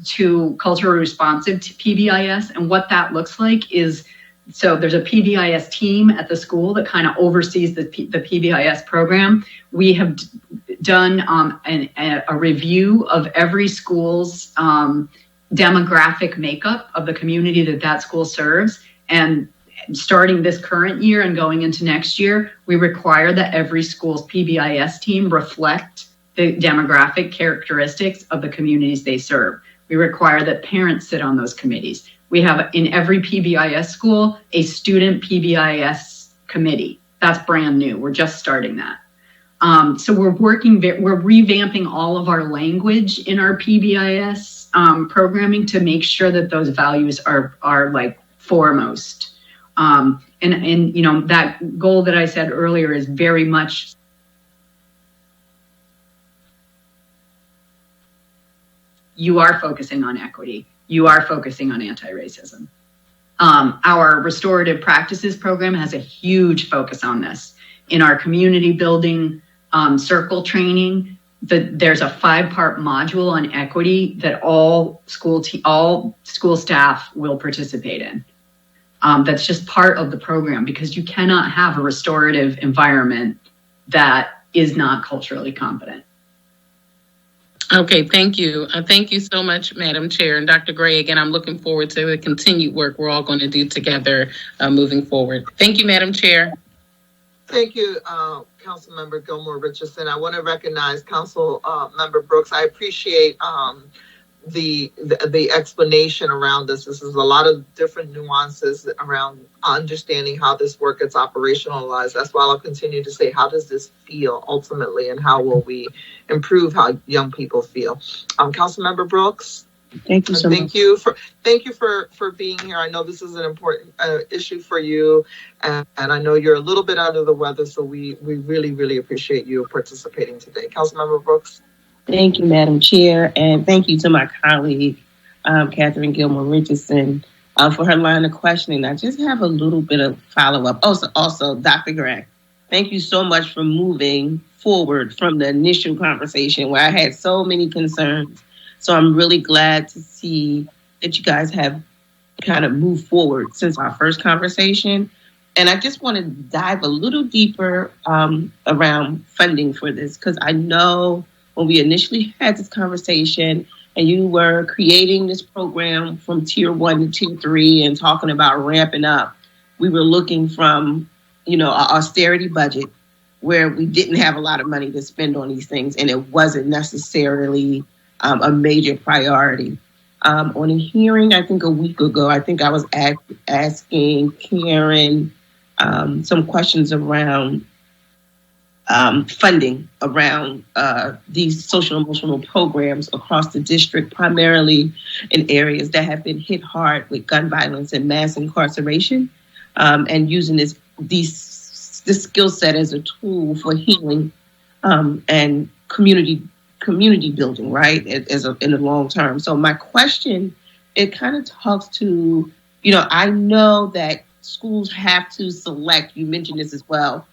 to culturally responsive to PBIS. And what that looks like is, so there's a PBIS team at the school that kind of oversees the PBIS program. We have done a review of every school's demographic makeup of the community that school serves. And starting this current year and going into next year, we require that every school's PBIS team reflect the demographic characteristics of the communities they serve. We require that parents sit on those committees. We have in every PBIS school a student PBIS committee. That's brand new. We're just starting that. So we're revamping all of our language in our PBIS programming to make sure that those values are like foremost. And you know, that goal that I said earlier is very much you are focusing on equity. You are focusing on anti-racism. Our restorative practices program has a huge focus on this. In our community building circle training, there's a 5-part module on equity that all school staff will participate in. That's just part of the program, because you cannot have a restorative environment that is not culturally competent.
Okay, thank you. Thank you so much, Madam Chair. And Dr. Gray, again, I'm looking forward to the continued work we're all going to do together moving forward. Thank you, Madam Chair.
Thank you, Councilmember Gilmore Richardson. I want to recognize Council Member Brooks. I appreciate the explanation around this. This is a lot of different nuances around understanding how this work gets operationalized. That's why I'll continue to say, how does this feel ultimately, and how will we improve how young people feel? Councilmember Brooks.
Thank you so much.
Thank you for being here. I know this is an important issue for you, and I know you're a little bit under the weather, so we really, really appreciate you participating today. Councilmember Brooks.
Thank you, Madam Chair, and thank you to my colleague, Catherine Gilmore Richardson, for her line of questioning. I just have a little bit of follow-up. Also, Dr. Gray, thank you so much for moving forward from the initial conversation where I had so many concerns. So I'm really glad to see that you guys have kind of moved forward since our first conversation. And I just want to dive a little deeper around funding for this, because I know when we initially had this conversation and you were creating this program from tier 1 to tier 3 and talking about ramping up, we were looking from, you know, our austerity budget where we didn't have a lot of money to spend on these things, and it wasn't necessarily a major priority. On a hearing, I think a week ago, I think I was asking Karen some questions around funding around these social emotional programs across the district, primarily in areas that have been hit hard with gun violence and mass incarceration, and using this skill set as a tool for healing and community building, right, in the long term. So my question, it kind of talks to, you know, I know that schools have to select, you mentioned this as well,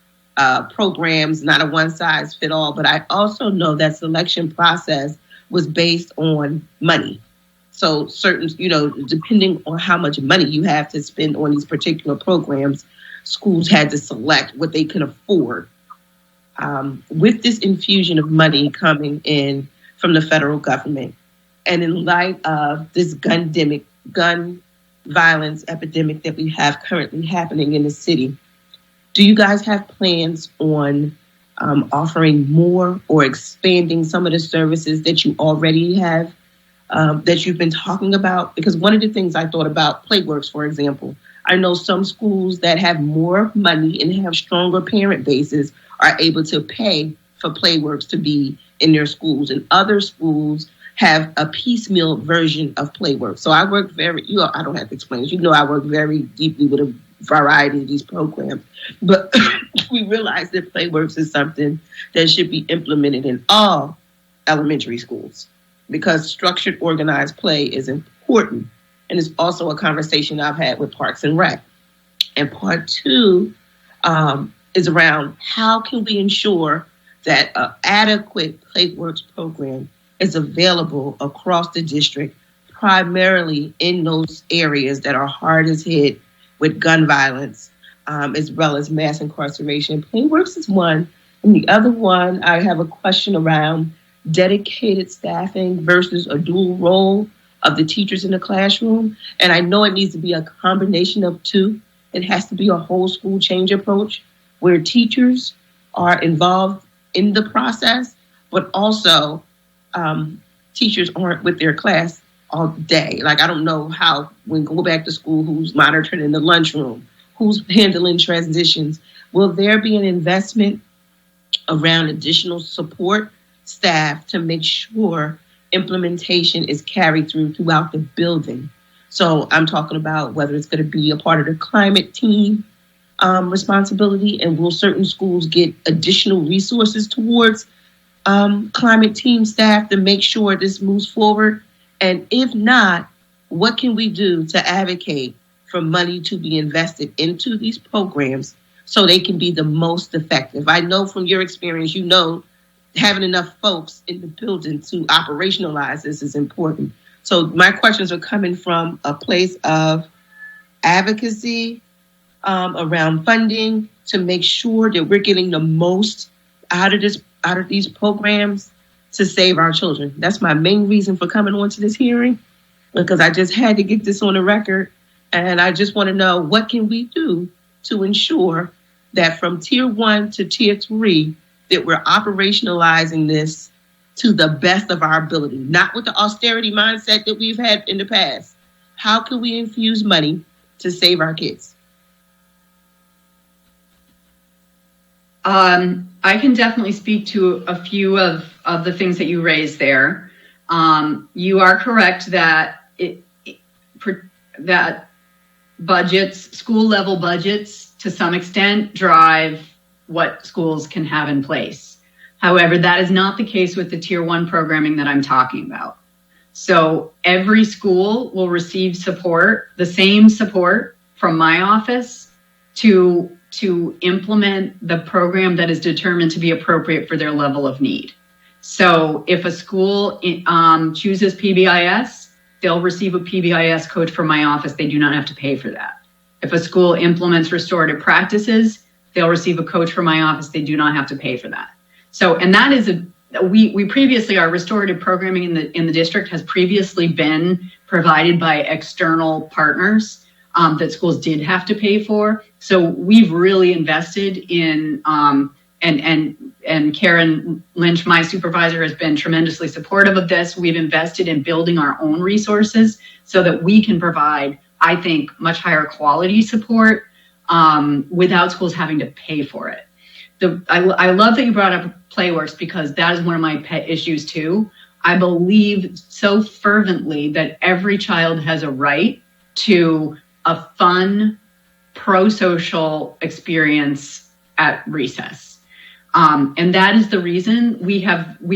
programs, not a one-size-fit-all, but I also know that selection process was based on money. So certain, you know, depending on how much money you have to spend on these particular programs, schools had to select what they can afford. With this infusion of money coming in from the federal government, and in light of this gun violence epidemic that we have currently happening in the city, do you guys have plans on offering more or expanding some of the services that you already have, that you've been talking about? Because one of the things I thought about, Playworks, for example, I know some schools that have more money and have stronger parent bases are able to pay for Playworks to be in their schools, and other schools have a piecemeal version of Playworks. So I work I don't have to explain it. You know, I work very deeply with a variety of these programs, but we realize that Playworks is something that should be implemented in all elementary schools, because structured, organized play is important. And it's also a conversation I've had with Parks and Rec. And part 2 is around how can we ensure that an adequate Playworks program is available across the district primarily in those areas that are hardest hit with gun violence, as well as mass incarceration. PlayWorks is one. And the other one, I have a question around dedicated staffing versus a dual role of the teachers in the classroom. And I know it needs to be a combination of two. It has to be a whole school change approach where teachers are involved in the process, but also teachers aren't with their class all day. Like, I don't know how, when go back to school, who's monitoring in the lunchroom, who's handling transitions. Will there be an investment around additional support staff to make sure implementation is carried throughout the building? So I'm talking about whether it's going to be a part of the climate team responsibility, and will certain schools get additional resources towards climate team staff to make sure this moves forward? And if not, what can we do to advocate for money to be invested into these programs so they can be the most effective? I know from your experience, you know, having enough folks in the building to operationalize this is important. So my questions are coming from a place of advocacy around funding to make sure that we're getting the most out of these programs to save our children. That's my main reason for coming on to this hearing, because I just had to get this on the record. And I just want to know, what can we do to ensure that from tier 1 to tier 3, that we're operationalizing this to the best of our ability, not with the austerity mindset that we've had in the past. How can we infuse money to save our kids?
I can definitely speak to a few of the things that you raised there. You are correct that that budgets, school level budgets, to some extent drive what schools can have in place. However, that is not the case with the tier 1 programming that I'm talking about. So every school will receive support, the same support from my office to implement the program that is determined to be appropriate for their level of need. So if a school chooses PBIS, they'll receive a PBIS coach from my office. They do not have to pay for that. If a school implements restorative practices, they'll receive a coach from my office. They do not have to pay for that. So, and that is we previously, our restorative programming in the district has previously been provided by external partners that schools did have to pay for. So we've really invested in, and Karen Lynch, my supervisor, has been tremendously supportive of this. We've invested in building our own resources so that we can provide, I think, much higher quality support without schools having to pay for it. I love that you brought up PlayWorks, because that is one of my pet issues too. I believe so fervently that every child has a right to a fun, pro-social experience at recess. And that is the reason we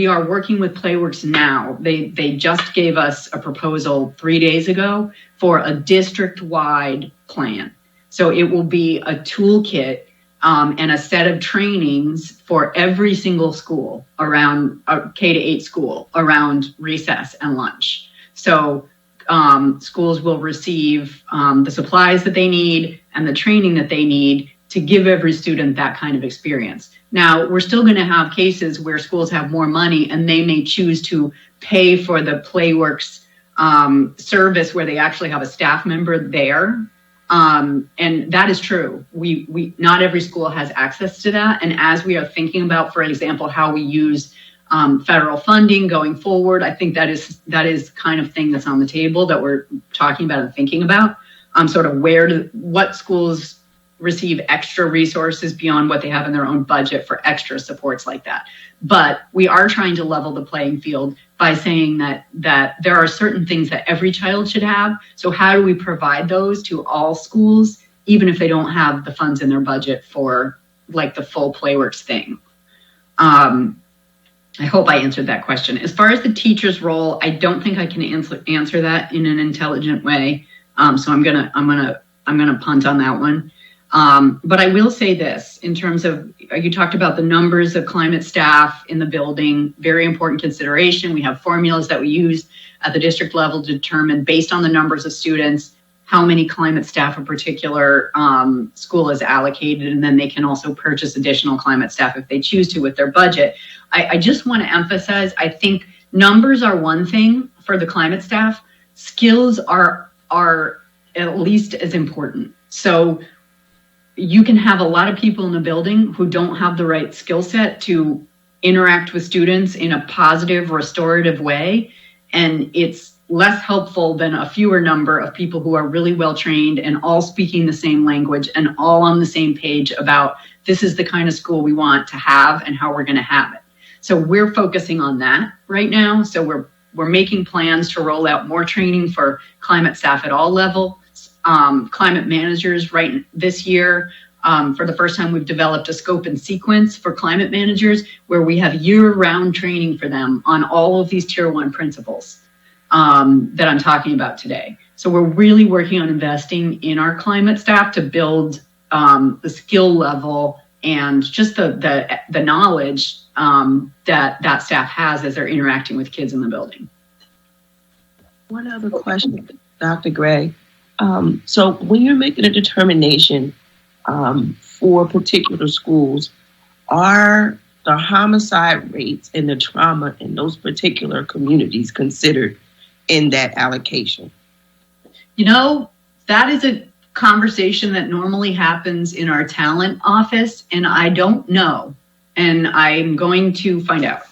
are working with PlayWorks now. They just gave us a proposal 3 days ago for a district-wide plan. So it will be a toolkit and a set of trainings for every single school around K-8 school around recess and lunch. So schools will receive the supplies that they need and the training that they need to give every student that kind of experience. Now, we're still going to have cases where schools have more money and they may choose to pay for the PlayWorks service where they actually have a staff member there. And that is true. We not every school has access to that. And as we are thinking about, for example, how we use federal funding going forward, I think that is kind of thing that's on the table that we're talking about and thinking about. Sort of what schools receive extra resources beyond what they have in their own budget for extra supports like that. But we are trying to level the playing field by saying that there are certain things that every child should have. So how do we provide those to all schools, even if they don't have the funds in their budget for like the full PlayWorks thing? I hope I answered that question. As far as the teacher's role, I don't think I can answer that in an intelligent way. So I'm gonna punt on that one. But I will say this in terms of, you talked about the numbers of climate staff in the building, very important consideration. We have formulas that we use at the district level to determine, based on the numbers of students, how many climate staff a particular school is allocated, and then they can also purchase additional climate staff if they choose to with their budget. I just want to emphasize, I think numbers are one thing for the climate staff. Skills are at least as important. So you can have a lot of people in the building who don't have the right skill set to interact with students in a positive, restorative way. And it's less helpful than a fewer number of people who are really well trained and all speaking the same language and all on the same page about this is the kind of school we want to have and how we're going to have it. So we're focusing on that right now. So we're making plans to roll out more training for climate staff at all levels. Climate managers right this year. For the first time, we've developed a scope and sequence for climate managers where we have year-round training for them on all of these tier 1 principles that I'm talking about today. So we're really working on investing in our climate staff to build the skill level and just the knowledge that staff has as they're interacting with kids in the building.
One other question, Dr. Gray. So when you're making a determination for particular schools, are the homicide rates and the trauma in those particular communities considered in that allocation?
You know, that is a conversation that normally happens in our talent office, and I don't know, and I'm going to find out.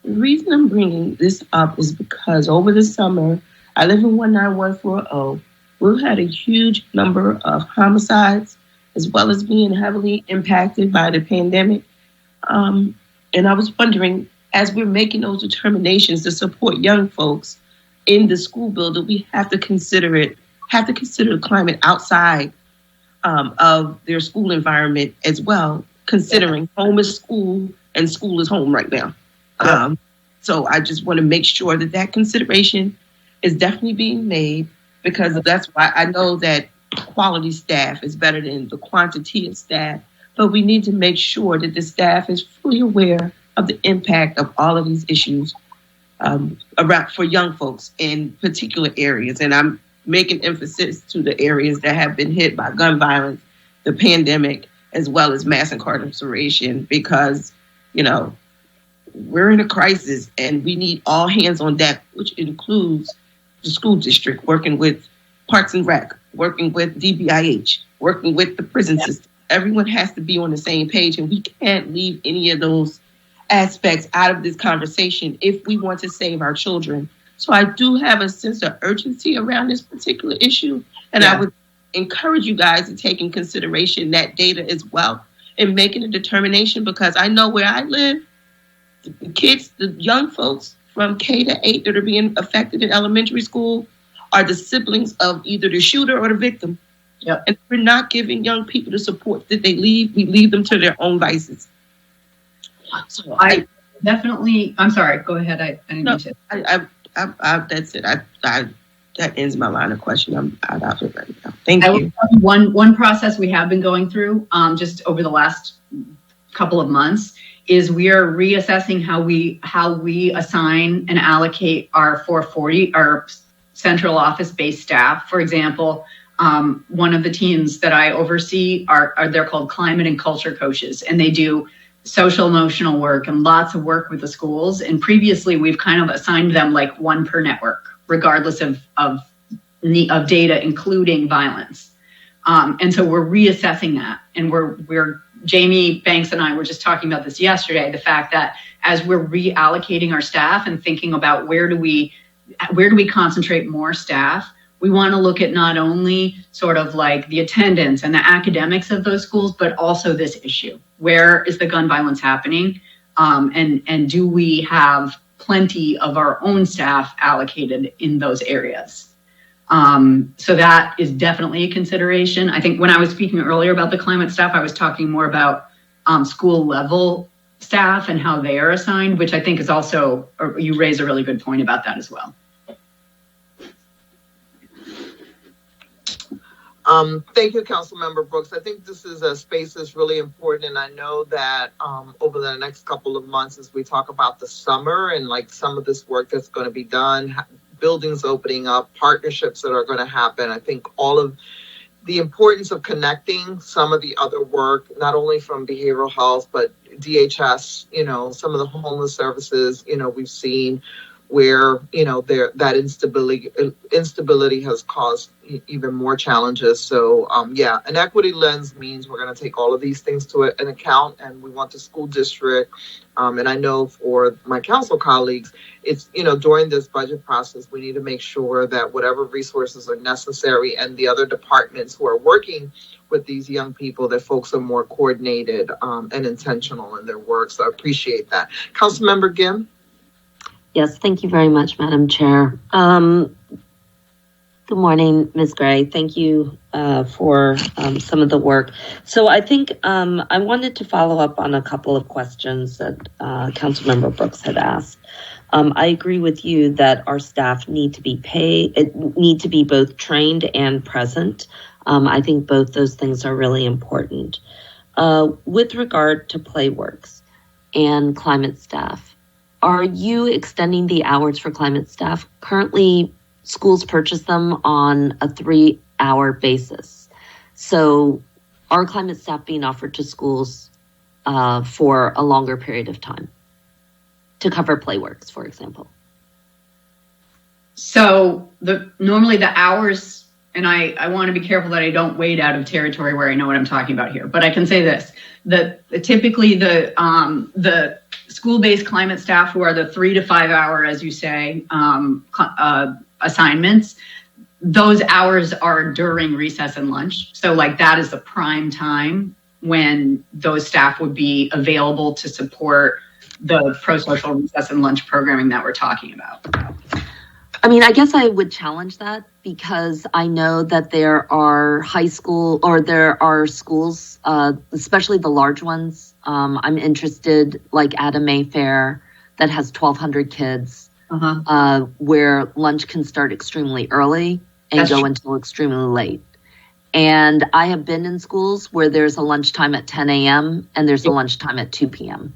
The reason I'm bringing this up is because over the summer, I live in 19140. We've had a huge number of homicides, as well as being heavily impacted by the pandemic. And I was wondering, as we're making those determinations to support young folks in the school building, we have to consider the climate outside of their school environment as well, considering home is school and school is home right now. So I just want to make sure that consideration is definitely being made, because that's why I know that quality staff is better than the quantity of staff, but we need to make sure that the staff is fully aware of the impact of all of these issues around for young folks in particular areas. And I'm making emphasis to the areas that have been hit by gun violence, the pandemic, as well as mass incarceration, because, you know, we're in a crisis and we need all hands on deck, which includes the school district working with Parks and Rec, working with DBIH, working with the prison system. Everyone has to be on the same page, and we can't leave any of those aspects out of this conversation if we want to save our children. So I do have a sense of urgency around this particular issue, and I would encourage you guys to take in consideration that data as well in making a determination, because I know where I live, the kids, the young folks from K to 8 that are being affected in elementary school are the siblings of either the shooter or the victim.
Yep.
And we're not giving young people the support that they leave. We leave them to their own vices.
So I definitely, I'm sorry, go ahead. I didn't mean to.
That's it. That ends my line of question. I'm out of it right now. Thank you.
One process we have been going through just over the last couple of months is we are reassessing how we assign and allocate our 440, our central office-based staff. For example, one of the teams that I oversee they're called climate and culture coaches, and they do social emotional work and lots of work with the schools. And previously, we've kind of assigned them like one per network, regardless of data, including violence. And so we're reassessing that, and we're Jamie Banks and I were just talking about this yesterday, the fact that as we're reallocating our staff and thinking about where do we concentrate more staff, we want to look at not only sort of like the attendance and the academics of those schools, but also this issue. Where is the gun violence happening? And do we have plenty of our own staff allocated in those areas? So that is definitely a consideration. I think when I was speaking earlier about the climate staff, I was talking more about school level staff and how they are assigned, which I think is also, you raise a really good point about that as well.
Thank you, Councilmember Brooks. I think this is a space that's really important, and I know that over the next couple of months, as we talk about the summer and like some of this work that's going to be done, buildings opening up, partnerships that are going to happen, I think all of the importance of connecting some of the other work, not only from behavioral health, but DHS, some of the homeless services, we've seen where, that instability has caused even more challenges. So, an equity lens means we're going to take all of these things to an account, and we want the school district, and I know for my council colleagues, it's, during this budget process, we need to make sure that whatever resources are necessary and the other departments who are working with these young people, that folks are more coordinated and intentional in their work. So I appreciate that. Councilmember Gim?
Yes, thank you very much, Madam Chair. Good morning, Ms. Gray. Thank you for some of the work. So I think I wanted to follow up on a couple of questions that Councilmember Brooks had asked. I agree with you that our staff need to be both trained and present. I think both those things are really important. With regard to PlayWorks and climate staff, are you extending the hours for climate staff? Currently, schools purchase them on a 3-hour basis. So are climate staff being offered to schools for a longer period of time to cover PlayWorks, for example?
So normally the hours, and I want to be careful that I don't wade out of territory where I know what I'm talking about here, but I can say this, that typically the school-based climate staff, who are the 3 to 5 hour, as you say, assignments, those hours are during recess and lunch. So like that is the prime time when those staff would be available to support the pro-social recess and lunch programming that we're talking about.
I mean, I guess I would challenge that, because I know that there are there are schools, especially the large ones. I'm interested, like at a Mayfair that has 1,200 kids, where lunch can start extremely early and go until extremely late. And I have been in schools where there's a lunchtime at 10 a.m. and there's a lunchtime at 2 p.m.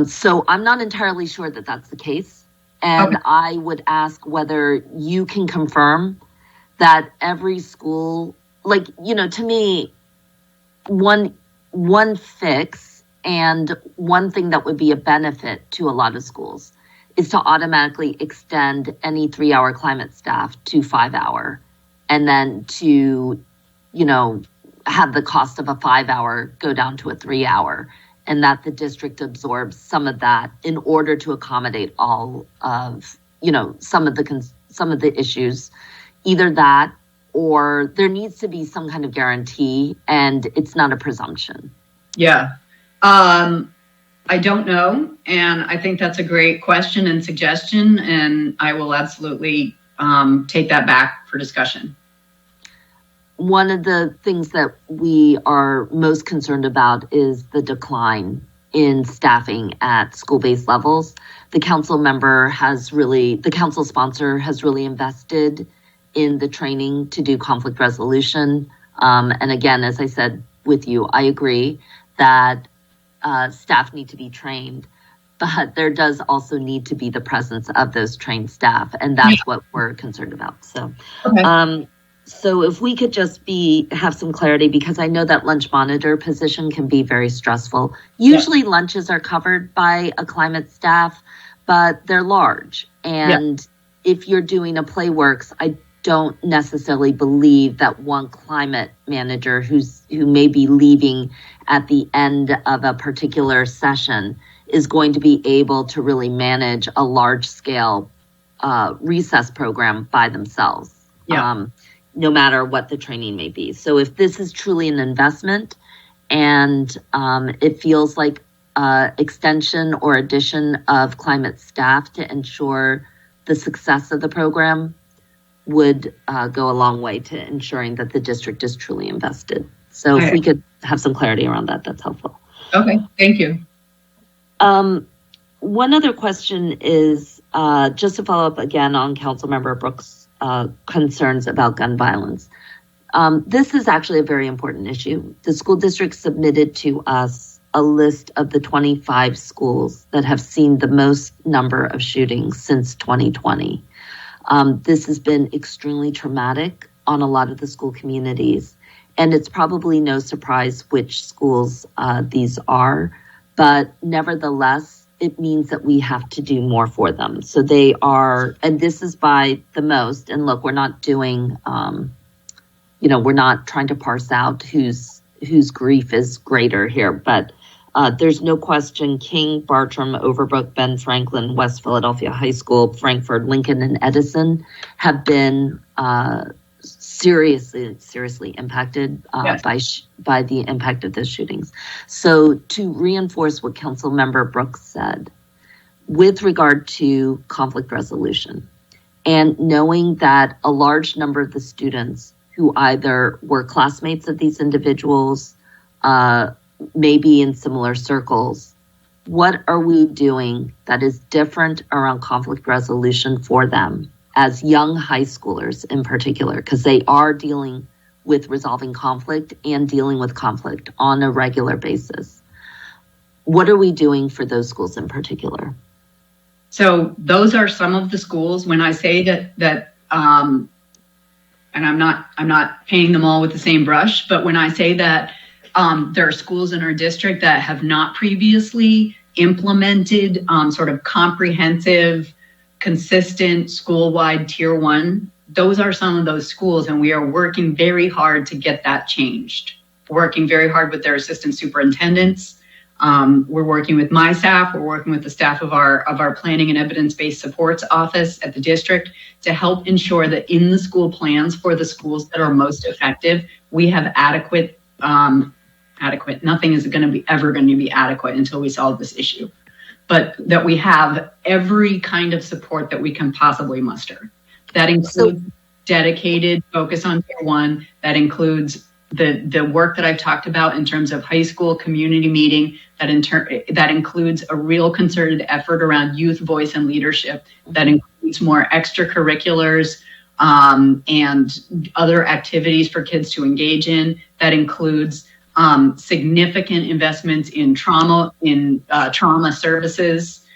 So I'm not entirely sure that that's the case. And I would ask whether you can confirm that every school, to me, one fix and one thing that would be a benefit to a lot of schools is to automatically extend any 3-hour climate staff to 5-hour, and then to, have the cost of a 5-hour go down to a 3-hour, and that the district absorbs some of that in order to accommodate all of, some of the issues. Either that, or there needs to be some kind of guarantee, and it's not a presumption.
Yeah. I don't know. And I think that's a great question and suggestion. And I will absolutely take that back for discussion.
One of the things that we are most concerned about is the decline in staffing at school-based levels. The council sponsor has really invested in the training to do conflict resolution. And again, as I said with you, I agree that staff need to be trained, but there does also need to be the presence of those trained staff. And that's what we're concerned about. So, so if we could just have some clarity, because I know that lunch monitor position can be very stressful. Usually lunches are covered by a climate staff, but they're large. And if you're doing a PlayWorks, I don't necessarily believe that one climate manager who may be leaving at the end of a particular session is going to be able to really manage a large scale recess program by themselves. No matter what the training may be. So if this is truly an investment, and it feels like extension or addition of climate staff to ensure the success of the program, would go a long way to ensuring that the district is truly invested. So if we could have some clarity around that, that's helpful.
Okay, thank you.
One other question is just to follow up again on Councilmember Brooks' concerns about gun violence. This is actually a very important issue. The school district submitted to us a list of the 25 schools that have seen the most number of shootings since 2020. This has been extremely traumatic on a lot of the school communities, and it's probably no surprise which schools these are, but nevertheless, it means that we have to do more for them. So they are, and this is by the most, and look, we're not doing, we're not trying to parse out whose grief is greater here, but there's no question King, Bartram, Overbrook, Ben Franklin, West Philadelphia High School, Frankfurt, Lincoln, and Edison have been seriously impacted
Yes.
by the impact of those shootings. So to reinforce what Councilmember Brooks said, with regard to conflict resolution, and knowing that a large number of the students who either were classmates of these individuals, maybe in similar circles, what are we doing that is different around conflict resolution for them as young high schoolers in particular, because they are dealing with resolving conflict and dealing with conflict on a regular basis? What are we doing for those schools in particular?
So those are some of the schools. When I say that, and I'm not painting them all with the same brush, but when I say that there are schools in our district that have not previously implemented sort of comprehensive, consistent school-wide tier 1, those are some of those schools, and we are working very hard to get that changed. Working very hard with their assistant superintendents. We're working with my staff. We're working with the staff of our planning and evidence-based supports office at the district to help ensure that in the school plans for the schools that are most effective, we have adequate. Nothing is ever going to be adequate until we solve this issue, but that we have every kind of support that we can possibly muster. That includes dedicated focus on tier 1. That includes the work that I've talked about in terms of high school community meeting. That includes a real concerted effort around youth voice and leadership. That includes more extracurriculars and other activities for kids to engage in. That includes significant investments in trauma services,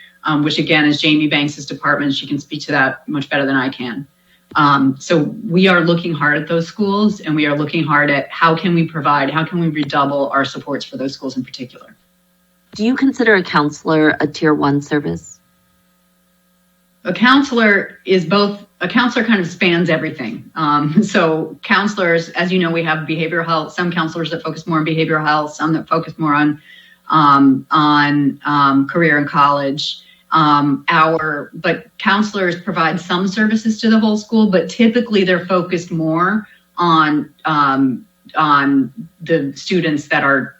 which again is Jamie Banks' department. She can speak to that much better than I can. So we are looking hard at those schools, and we are looking hard at how can we redouble our supports for those schools in particular.
Do you consider a counselor a tier 1 service?
A counselor kind of spans everything. So counselors, as you know, we have behavioral health, some counselors that focus more on behavioral health, some that focus more on career and college. But counselors provide some services to the whole school, but typically they're focused more on the students or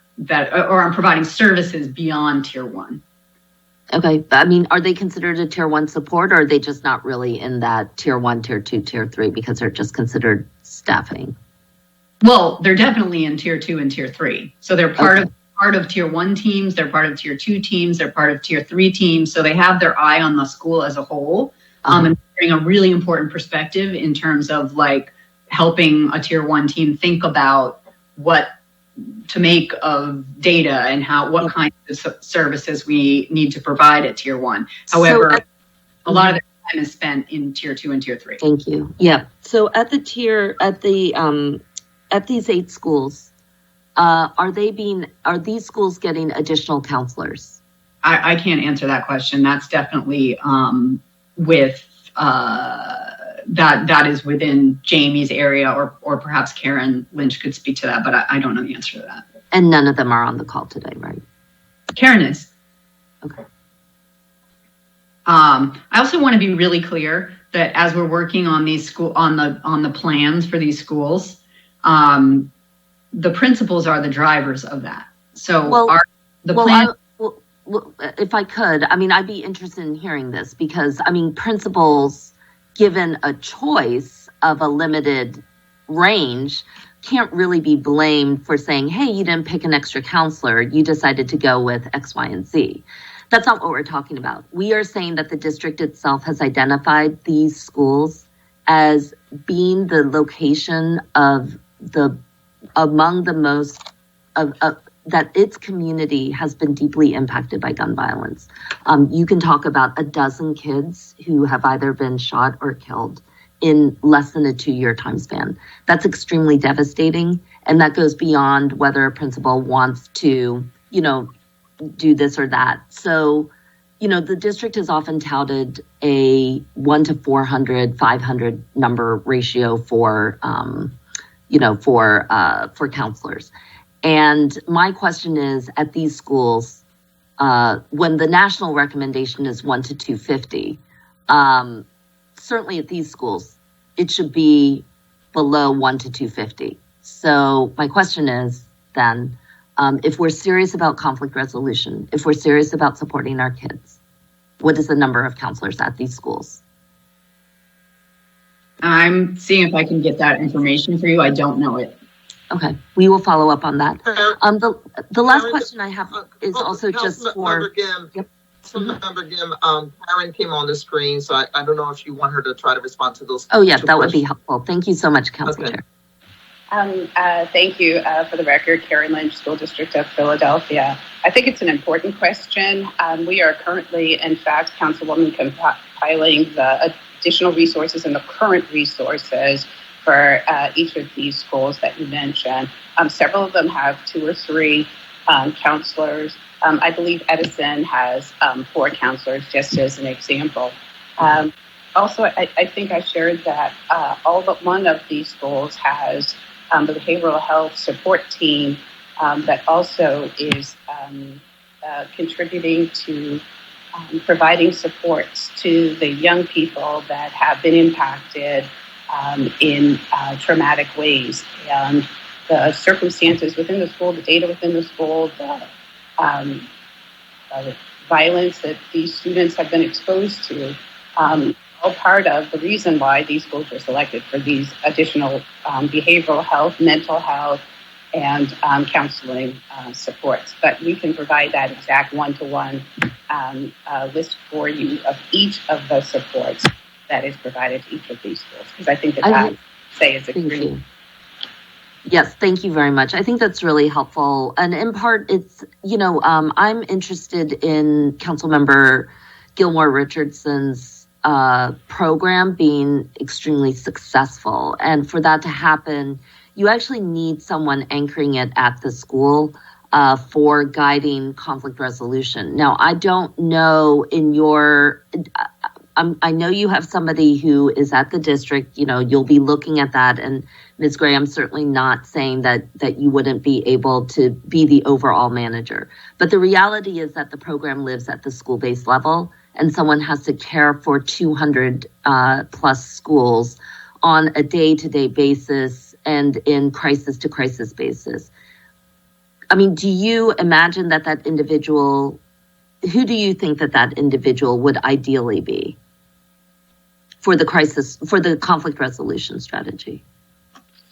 on providing services beyond tier 1.
Okay. I mean, are they considered a tier 1 support, or are they just not really in that tier 1, tier 2, tier 3 because they're just considered staffing?
Well, they're definitely in tier 2 and tier 3. So they're part of tier 1 teams, they're part of tier 2 teams, they're part of tier 3 teams. So they have their eye on the school as a whole, and bring a really important perspective in terms of like helping a tier 1 team think about what to make of data and what kinds of services we need to provide at tier 1. However, a lot of their time is spent in tier 2 and tier 3.
Thank you. Yeah. So at these 8 schools, are these schools getting additional counselors?
I can't answer that question. That's definitely that is within Jamie's area, or perhaps Karen Lynch could speak to that, but I don't know the answer to that.
And none of them are on the call today, right?
Karen is.
Okay.
I also want to be really clear that as we're working on these on the plans for these schools, the principals are the drivers of that. So
if I could, I mean, I'd be interested in hearing this because, I mean, principals, given a choice of a limited range, can't really be blamed for saying, hey, you didn't pick an extra counselor. You decided to go with X, Y, and Z. That's not what we're talking about. We are saying that the district itself has identified these schools as being the location of among the most that its community has been deeply impacted by gun violence. You can talk about a dozen kids who have either been shot or killed in less than a 2-year time span. That's extremely devastating. And that goes beyond whether a principal wants to, do this or that. So, the district has often touted a 1 to 400, 500 number ratio for counselors. And my question is, at these schools, when the national recommendation is 1 to 250, certainly at these schools, it should be below 1 to 250. So my question is then, if we're serious about conflict resolution, if we're serious about supporting our kids, what is the number of counselors at these schools?
I'm seeing if I can get that information for you. I don't know it.
Okay, we will follow up on that. The last question I have is also just for...
Yep. Councilmember Gim, Karen came on the screen, so I don't know if you want her to try to respond to those.
Oh, yeah, that would be helpful. Thank you so much, Council Chair.
Thank you. For the record, Karen Lynch, School District of Philadelphia. I think it's an important question. We are currently, in fact, Councilwoman, compiling the additional resources and the current resources for each of these schools that you mentioned. Several of them have 2 or 3 counselors. I believe Edison has 4 counselors, just as an example. Also, I think I shared that all but one of these schools has the behavioral health support team that also is contributing to providing supports to the young people that have been impacted in traumatic ways. And the circumstances within the school, the data within the school, the violence that these students have been exposed to, all part of the reason why these schools were selected for these additional behavioral health, mental health, and counseling supports. But we can provide that exact one-to-one list for you of each of the supports that is provided to each of these schools, because I think that is extremely...
Yes, thank you very much. I think that's really helpful. And in part, it's, I'm interested in Councilmember Gilmore Richardson's program being extremely successful. And for that to happen, you actually need someone anchoring it at the school for guiding conflict resolution. Now, I don't know I know you have somebody who is at the district, you'll be looking at that. And Ms. Gray, I'm certainly not saying that you wouldn't be able to be the overall manager. But the reality is that the program lives at the school-based level, and someone has to care for 200 plus schools on a day-to-day basis and in crisis-to-crisis basis. I mean, do you imagine that individual, who do you think that individual would ideally be for the conflict resolution strategy?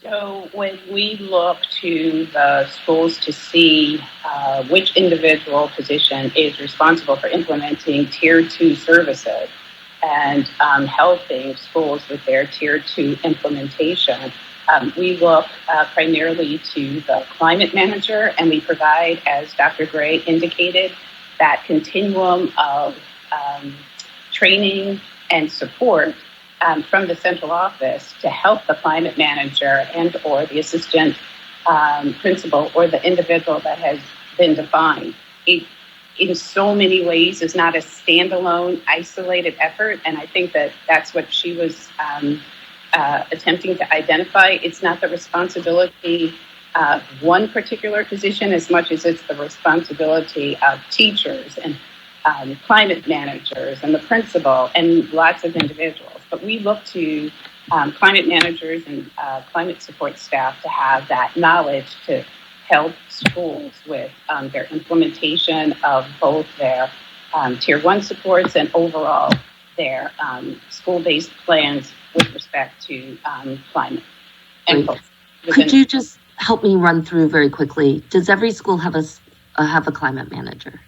So when we look to the schools to see which individual position is responsible for implementing Tier 2 services and helping schools with their Tier 2 implementation, we look primarily to the climate manager, and we provide, as Dr. Gray indicated, that continuum of training and support from the central office to help the climate manager and or the assistant principal or the individual that has been defined. It, in so many ways, is not a standalone, isolated effort, and I think that that's what she was attempting to identify. It's not the responsibility of one particular position as much as it's the responsibility of teachers and climate managers and the principal and lots of individuals. But we look to climate managers and climate support staff to have that knowledge to help schools with their implementation of both their Tier 1 supports and overall their school-based plans with respect to climate. And
could you just help me run through very quickly? Does every school have a climate manager?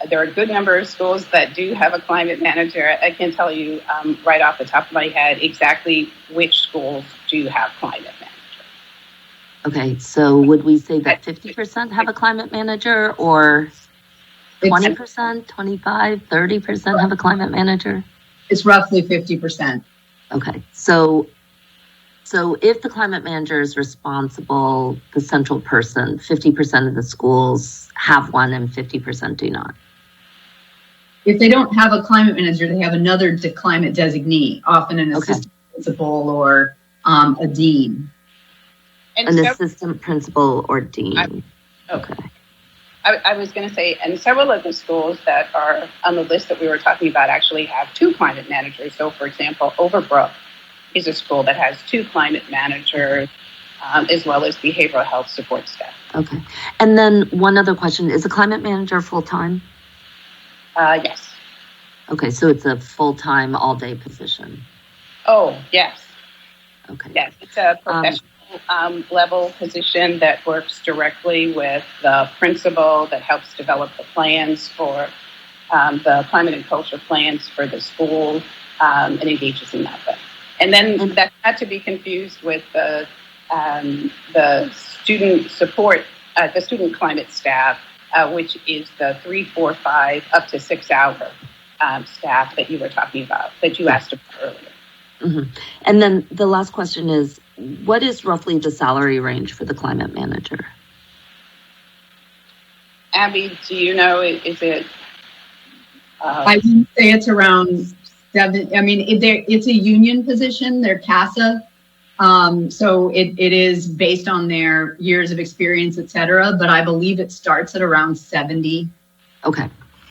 There are a good number of schools that do have a climate manager. I can tell you right off the top of my head exactly which schools do have climate managers.
Okay, so would we say that 50% have a climate manager, or 20%, 25, 30% have a climate manager?
It's roughly 50%.
Okay, so if the climate manager is responsible, the central person, 50% of the schools have one and 50% do not.
If they don't have a climate manager, they have another climate designee, often an assistant principal or a dean.
An assistant principal or dean. Okay.
I was going to say, and several of the schools that are on the list that we were talking about actually have two climate managers. So, for example, Overbrook is a school that has two climate managers, as well as behavioral health support staff.
Okay. And then one other question, is a climate manager full-time?
Yes.
Okay, so it's a full-time, all-day position.
Oh, yes.
Okay.
Yes, it's a professional level position that works directly with the principal, that helps develop the plans for the climate and culture plans for the school, and engages in that way. And then that's not to be confused with the student support, the student climate staff, which is the 3, 4, 5, up to 6 hour staff that you were talking about, that you asked about earlier.
Mm-hmm. And then the last question is, what is roughly the salary range for the climate manager?
Abby, do you know, is it?
I would say it's around 7. I mean, it's a union position. They're CASA. So it is based on their years of experience, et cetera. But I believe it starts at around 70.
Okay.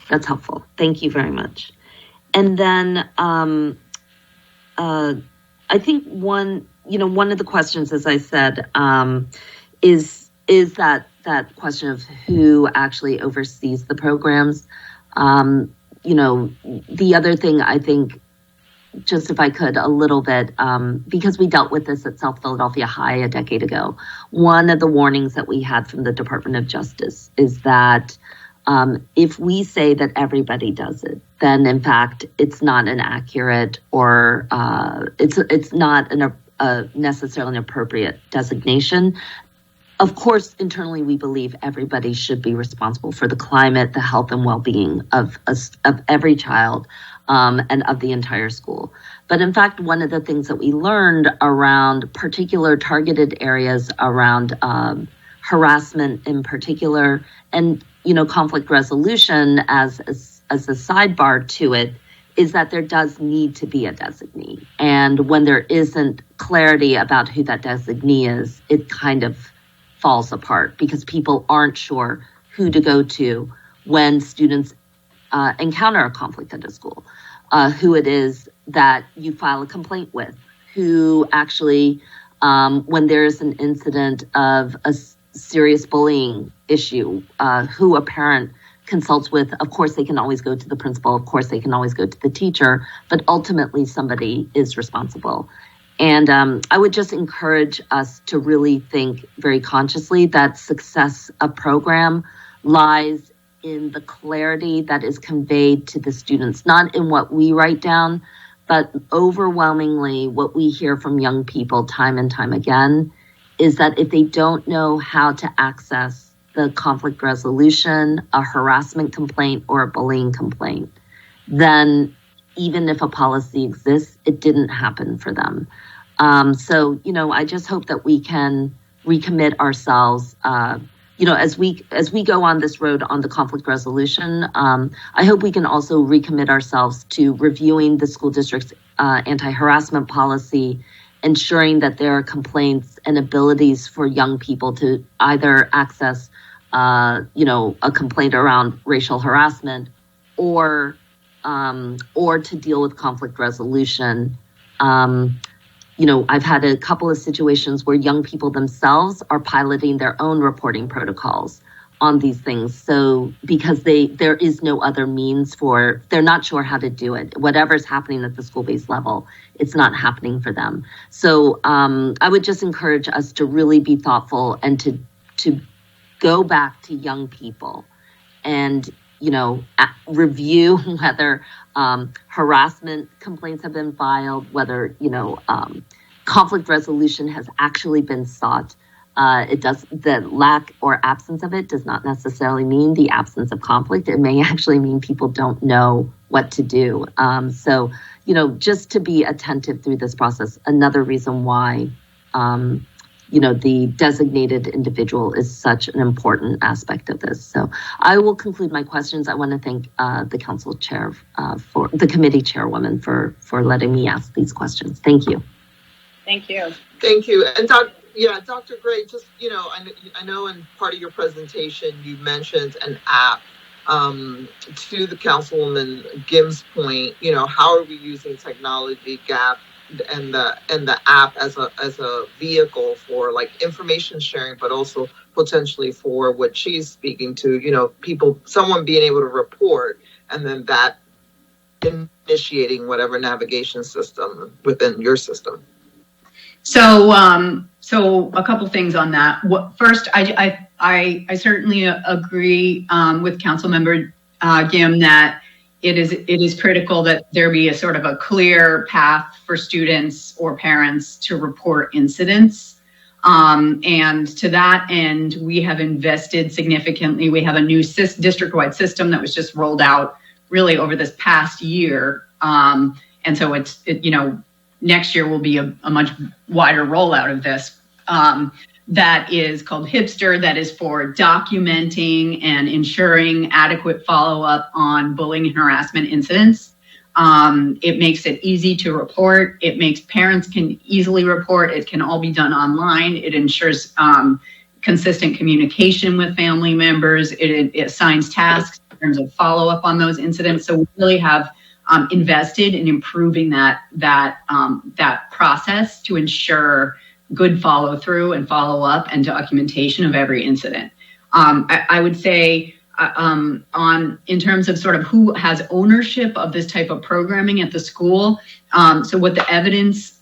That's helpful. Thank you very much. And then I think one of the questions, as I said, is that question of who actually oversees the programs. The other thing I think, just if I could a little bit, because we dealt with this at South Philadelphia High a decade ago, one of the warnings that we had from the Department of Justice is that if we say that everybody does it, then in fact it's not an accurate or it's not necessarily an appropriate designation. Of course, internally we believe everybody should be responsible for the climate, the health and well-being of every child and of the entire school. But in fact, one of the things that we learned around particular targeted areas around harassment in particular, and conflict resolution as a sidebar to it, is that there does need to be a designee. And when there isn't clarity about who that designee is, it kind of falls apart because people aren't sure who to go to when students encounter a conflict at a school, who it is that you file a complaint with, who actually, when there's an incident of a serious bullying issue, who a parent consults with. Of course, they can always go to the principal. Of course, they can always go to the teacher, but ultimately somebody is responsible. And I would just encourage us to really think very consciously that success of program lies in the clarity that is conveyed to the students, not in what we write down, but overwhelmingly what we hear from young people time and time again is that if they don't know how to access the conflict resolution, a harassment complaint, or a bullying complaint, then even if a policy exists, it didn't happen for them. So, I just hope that we can recommit ourselves, as we go on this road on the conflict resolution. I hope we can also recommit ourselves to reviewing the school district's anti-harassment policy, ensuring that there are complaints and abilities for young people to either access, a complaint around racial harassment or to deal with conflict resolution. I've had a couple of situations where young people themselves are piloting their own reporting protocols on these things. So because there is no other means they're not sure how to do it. Whatever's happening at the school-based level, it's not happening for them. So I would just encourage us to really be thoughtful and to go back to young people and review whether harassment complaints have been filed, whether, conflict resolution has actually been sought. The lack or absence of it does not necessarily mean the absence of conflict. It may actually mean people don't know what to do. So, just to be attentive through this process, another reason why, the designated individual is such an important aspect of this. So I will conclude my questions. I want to thank the council chair for the committee chairwoman for letting me ask these questions. Thank you.
Thank you.
Thank you. And Dr. Gray, just, I know in part of your presentation, you mentioned an app. To the Councilwoman Gim's point, how are we using technology gap and the app as a vehicle for like information sharing, but also potentially for what she's speaking to, someone being able to report and then that initiating whatever navigation system within your system.
So a couple things on that. First, I certainly agree with Councilmember Gim that it is critical that there be a sort of a clear path for students or parents to report incidents. And to that end, we have invested significantly. We have a new district-wide system that was just rolled out really over this past year. And so next year will be a much wider rollout of this. That is called Hipster, that is for documenting and ensuring adequate follow-up on bullying and harassment incidents. It makes it easy to report. It makes parents can easily report. It can all be done online. It ensures consistent communication with family members. It assigns tasks in terms of follow-up on those incidents. So we really have invested in improving that process to ensure good follow through and follow up and documentation of every incident. I would say in terms of sort of who has ownership of this type of programming at the school. So what the evidence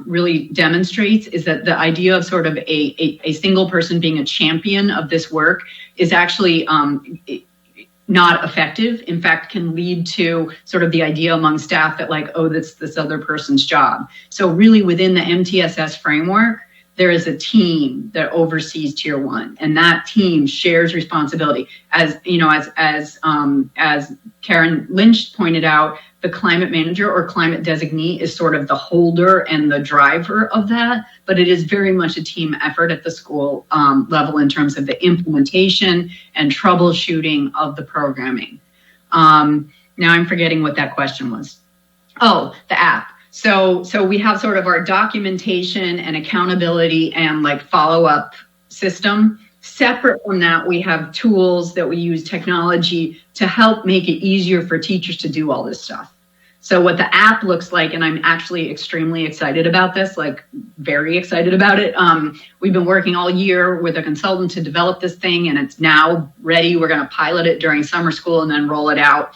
really demonstrates is that the idea of sort of a single person being a champion of this work is actually not effective. In fact, can lead to sort of the idea among staff that like, oh, that's this other person's job. So really within the MTSS framework, there is a team that oversees Tier 1, and that team shares responsibility. As Karen Lynch pointed out, the climate manager or climate designee is sort of the holder and the driver of that, but it is very much a team effort at the school level in terms of the implementation and troubleshooting of the programming. Now I'm forgetting what that question was. Oh, the app. So we have sort of our documentation and accountability and like follow-up system. Separate from that, we have tools that we use technology to help make it easier for teachers to do all this stuff. So what the app looks like, and I'm actually extremely excited about this, like very excited about it. We've been working all year with a consultant to develop this thing, and it's now ready. We're going to pilot it during summer school and then roll it out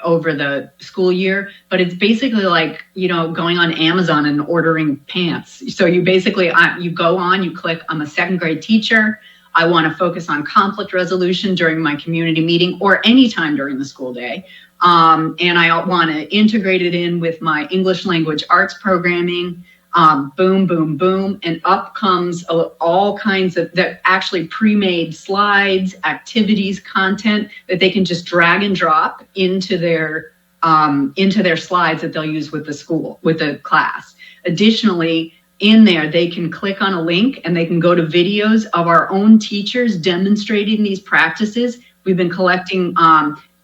over the school year. But it's basically like, going on Amazon and ordering pants. So you basically, you go on, you click, I'm a second grade teacher. I want to focus on conflict resolution during my community meeting or anytime during the school day. And I want to integrate it in with my English language arts programming. Boom, boom, boom. And up comes all kinds of actually pre-made slides, activities, content that they can just drag and drop into their slides that they'll use with the class. Additionally, in there, they can click on a link and they can go to videos of our own teachers demonstrating these practices. We've been collecting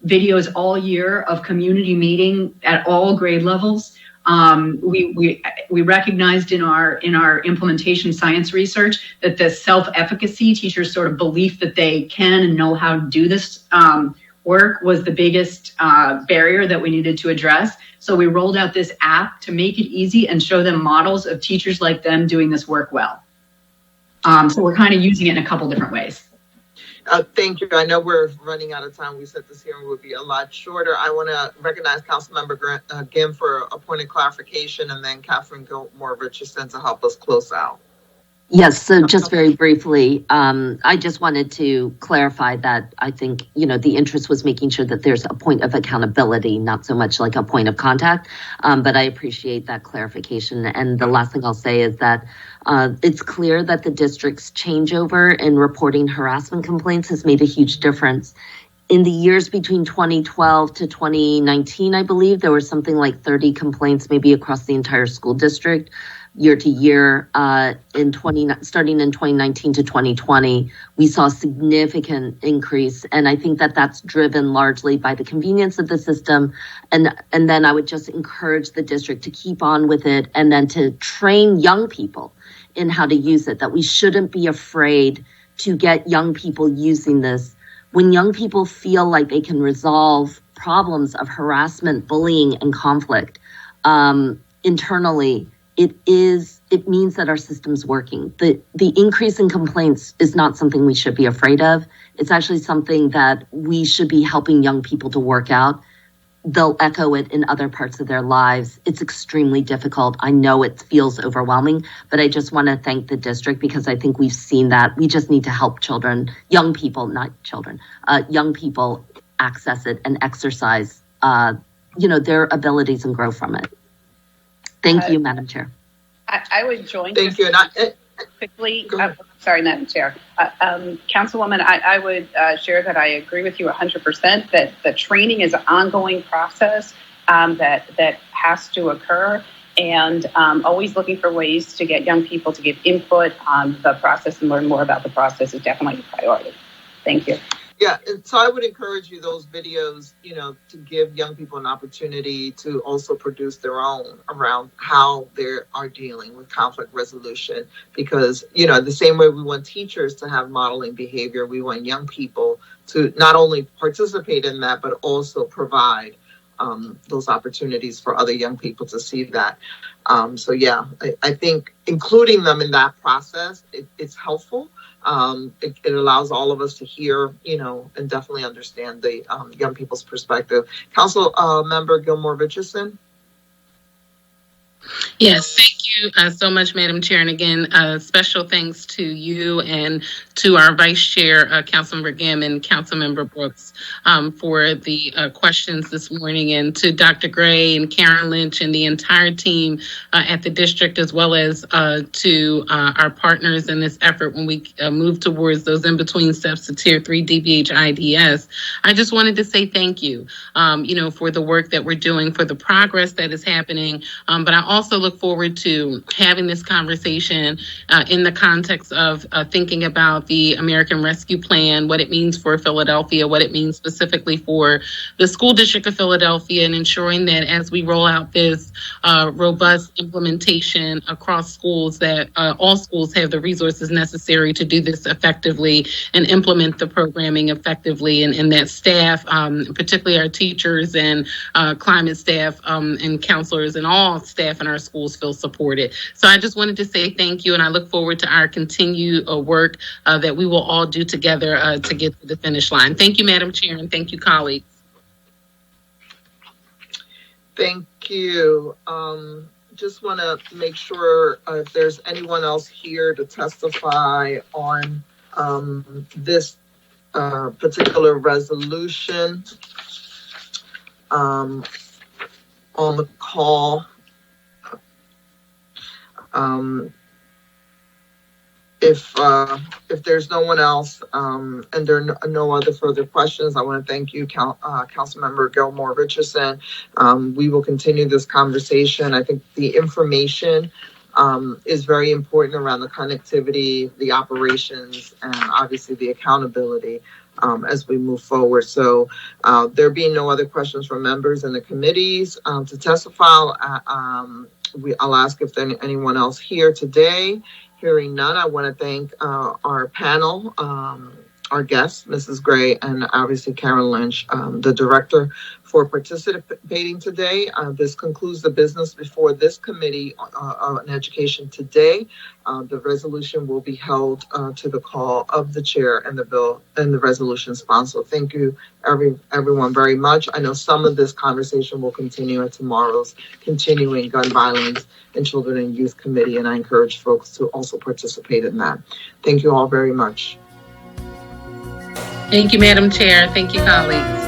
videos all year of community meeting at all grade levels. We recognized in our implementation science research that the self-efficacy, teachers' sort of belief that they can and know how to do this work was the biggest barrier that we needed to address. So we rolled out this app to make it easy and show them models of teachers like them doing this work well. So we're kind of using it in a couple different ways.
Thank you. I know we're running out of time. We said this hearing would be a lot shorter. I want to recognize Councilmember Gim for a point of clarification, and then Catherine Gilmore Richardson to help us close out.
Yes, so just very briefly, I just wanted to clarify that I think, the interest was making sure that there's a point of accountability, not so much like a point of contact, but I appreciate that clarification. And the last thing I'll say is that it's clear that the district's changeover in reporting harassment complaints has made a huge difference. In the years between 2012 to 2019, I believe, there were something like 30 complaints, maybe across the entire school district. Year to year, starting in 2019 to 2020, we saw a significant increase, and I think that that's driven largely by the convenience of the system. And then I would just encourage the district to keep on with it, and then to train young people in how to use it. That we shouldn't be afraid to get young people using this. When young people feel like they can resolve problems of harassment, bullying, and conflict internally, it means that our system's working. The increase in complaints is not something we should be afraid of. It's actually something that we should be helping young people to work out. They'll echo it in other parts of their lives. It's extremely difficult. I know it feels overwhelming, but I just want to thank the district because I think we've seen that. We just need to help young people access it and exercise, their abilities and grow from it. Thank you, Madam Chair.
I would join.
Thank you. And
quickly. Sorry, Madam Chair. Councilwoman, I would share that I agree with you 100% that the training is an ongoing process that has to occur, and always looking for ways to get young people to give input on the process and learn more about the process is definitely a priority. Thank you.
Yeah, and so I would encourage you, those videos, to give young people an opportunity to also produce their own around how they are dealing with conflict resolution. Because, the same way we want teachers to have modeling behavior, we want young people to not only participate in that, but also provide those opportunities for other young people to see that. I think including them in that process, it's helpful. It allows all of us to hear, and definitely understand the young people's perspective. Council Member Gilmore Richardson.
Yes, thank you so much, Madam Chair. And again, special thanks to you and to our Vice Chair, Councilmember Gim and Councilmember Brooks for the questions this morning, and to Dr. Gray and Karen Lynch and the entire team at the district, as well as to our partners in this effort when we move towards those in-between steps to Tier 3 DBH IDS. I just wanted to say thank you, for the work that we're doing, for the progress that is happening, but I also look forward to having this conversation in the context of thinking about the American Rescue Plan, what it means for Philadelphia, what it means specifically for the School District of Philadelphia, and ensuring that as we roll out this robust implementation across schools, that all schools have the resources necessary to do this effectively and implement the programming effectively, and that staff, particularly our teachers and climate staff and counselors and all staff in our schools feel supported. So I just wanted to say thank you, and I look forward to our continued work that we will all do together to get to the finish line. Thank you, Madam Chair, and thank you, colleagues.
Thank you. Just want to make sure if there's anyone else here to testify on this particular resolution on the call. If there's no one else and there are no other further questions, I want to thank you, Councilmember Gilmore Richardson. We will continue this conversation. I think the information is very important around the connectivity, the operations, and obviously the accountability as we move forward. So there being no other questions from members in the committees to testify, I'll ask if there's anyone else here today. Hearing none, I want to thank our panel our guests, Mrs. Gray, and obviously Karen Lynch, the director, for participating today. This concludes the business before this committee on education today. The resolution will be held to the call of the chair and the bill and the resolution sponsor. Thank you, everyone, very much. I know some of this conversation will continue at tomorrow's continuing gun violence and children and youth committee, and I encourage folks to also participate in that. Thank you all very much.
Thank you, Madam Chair. Thank you, colleagues.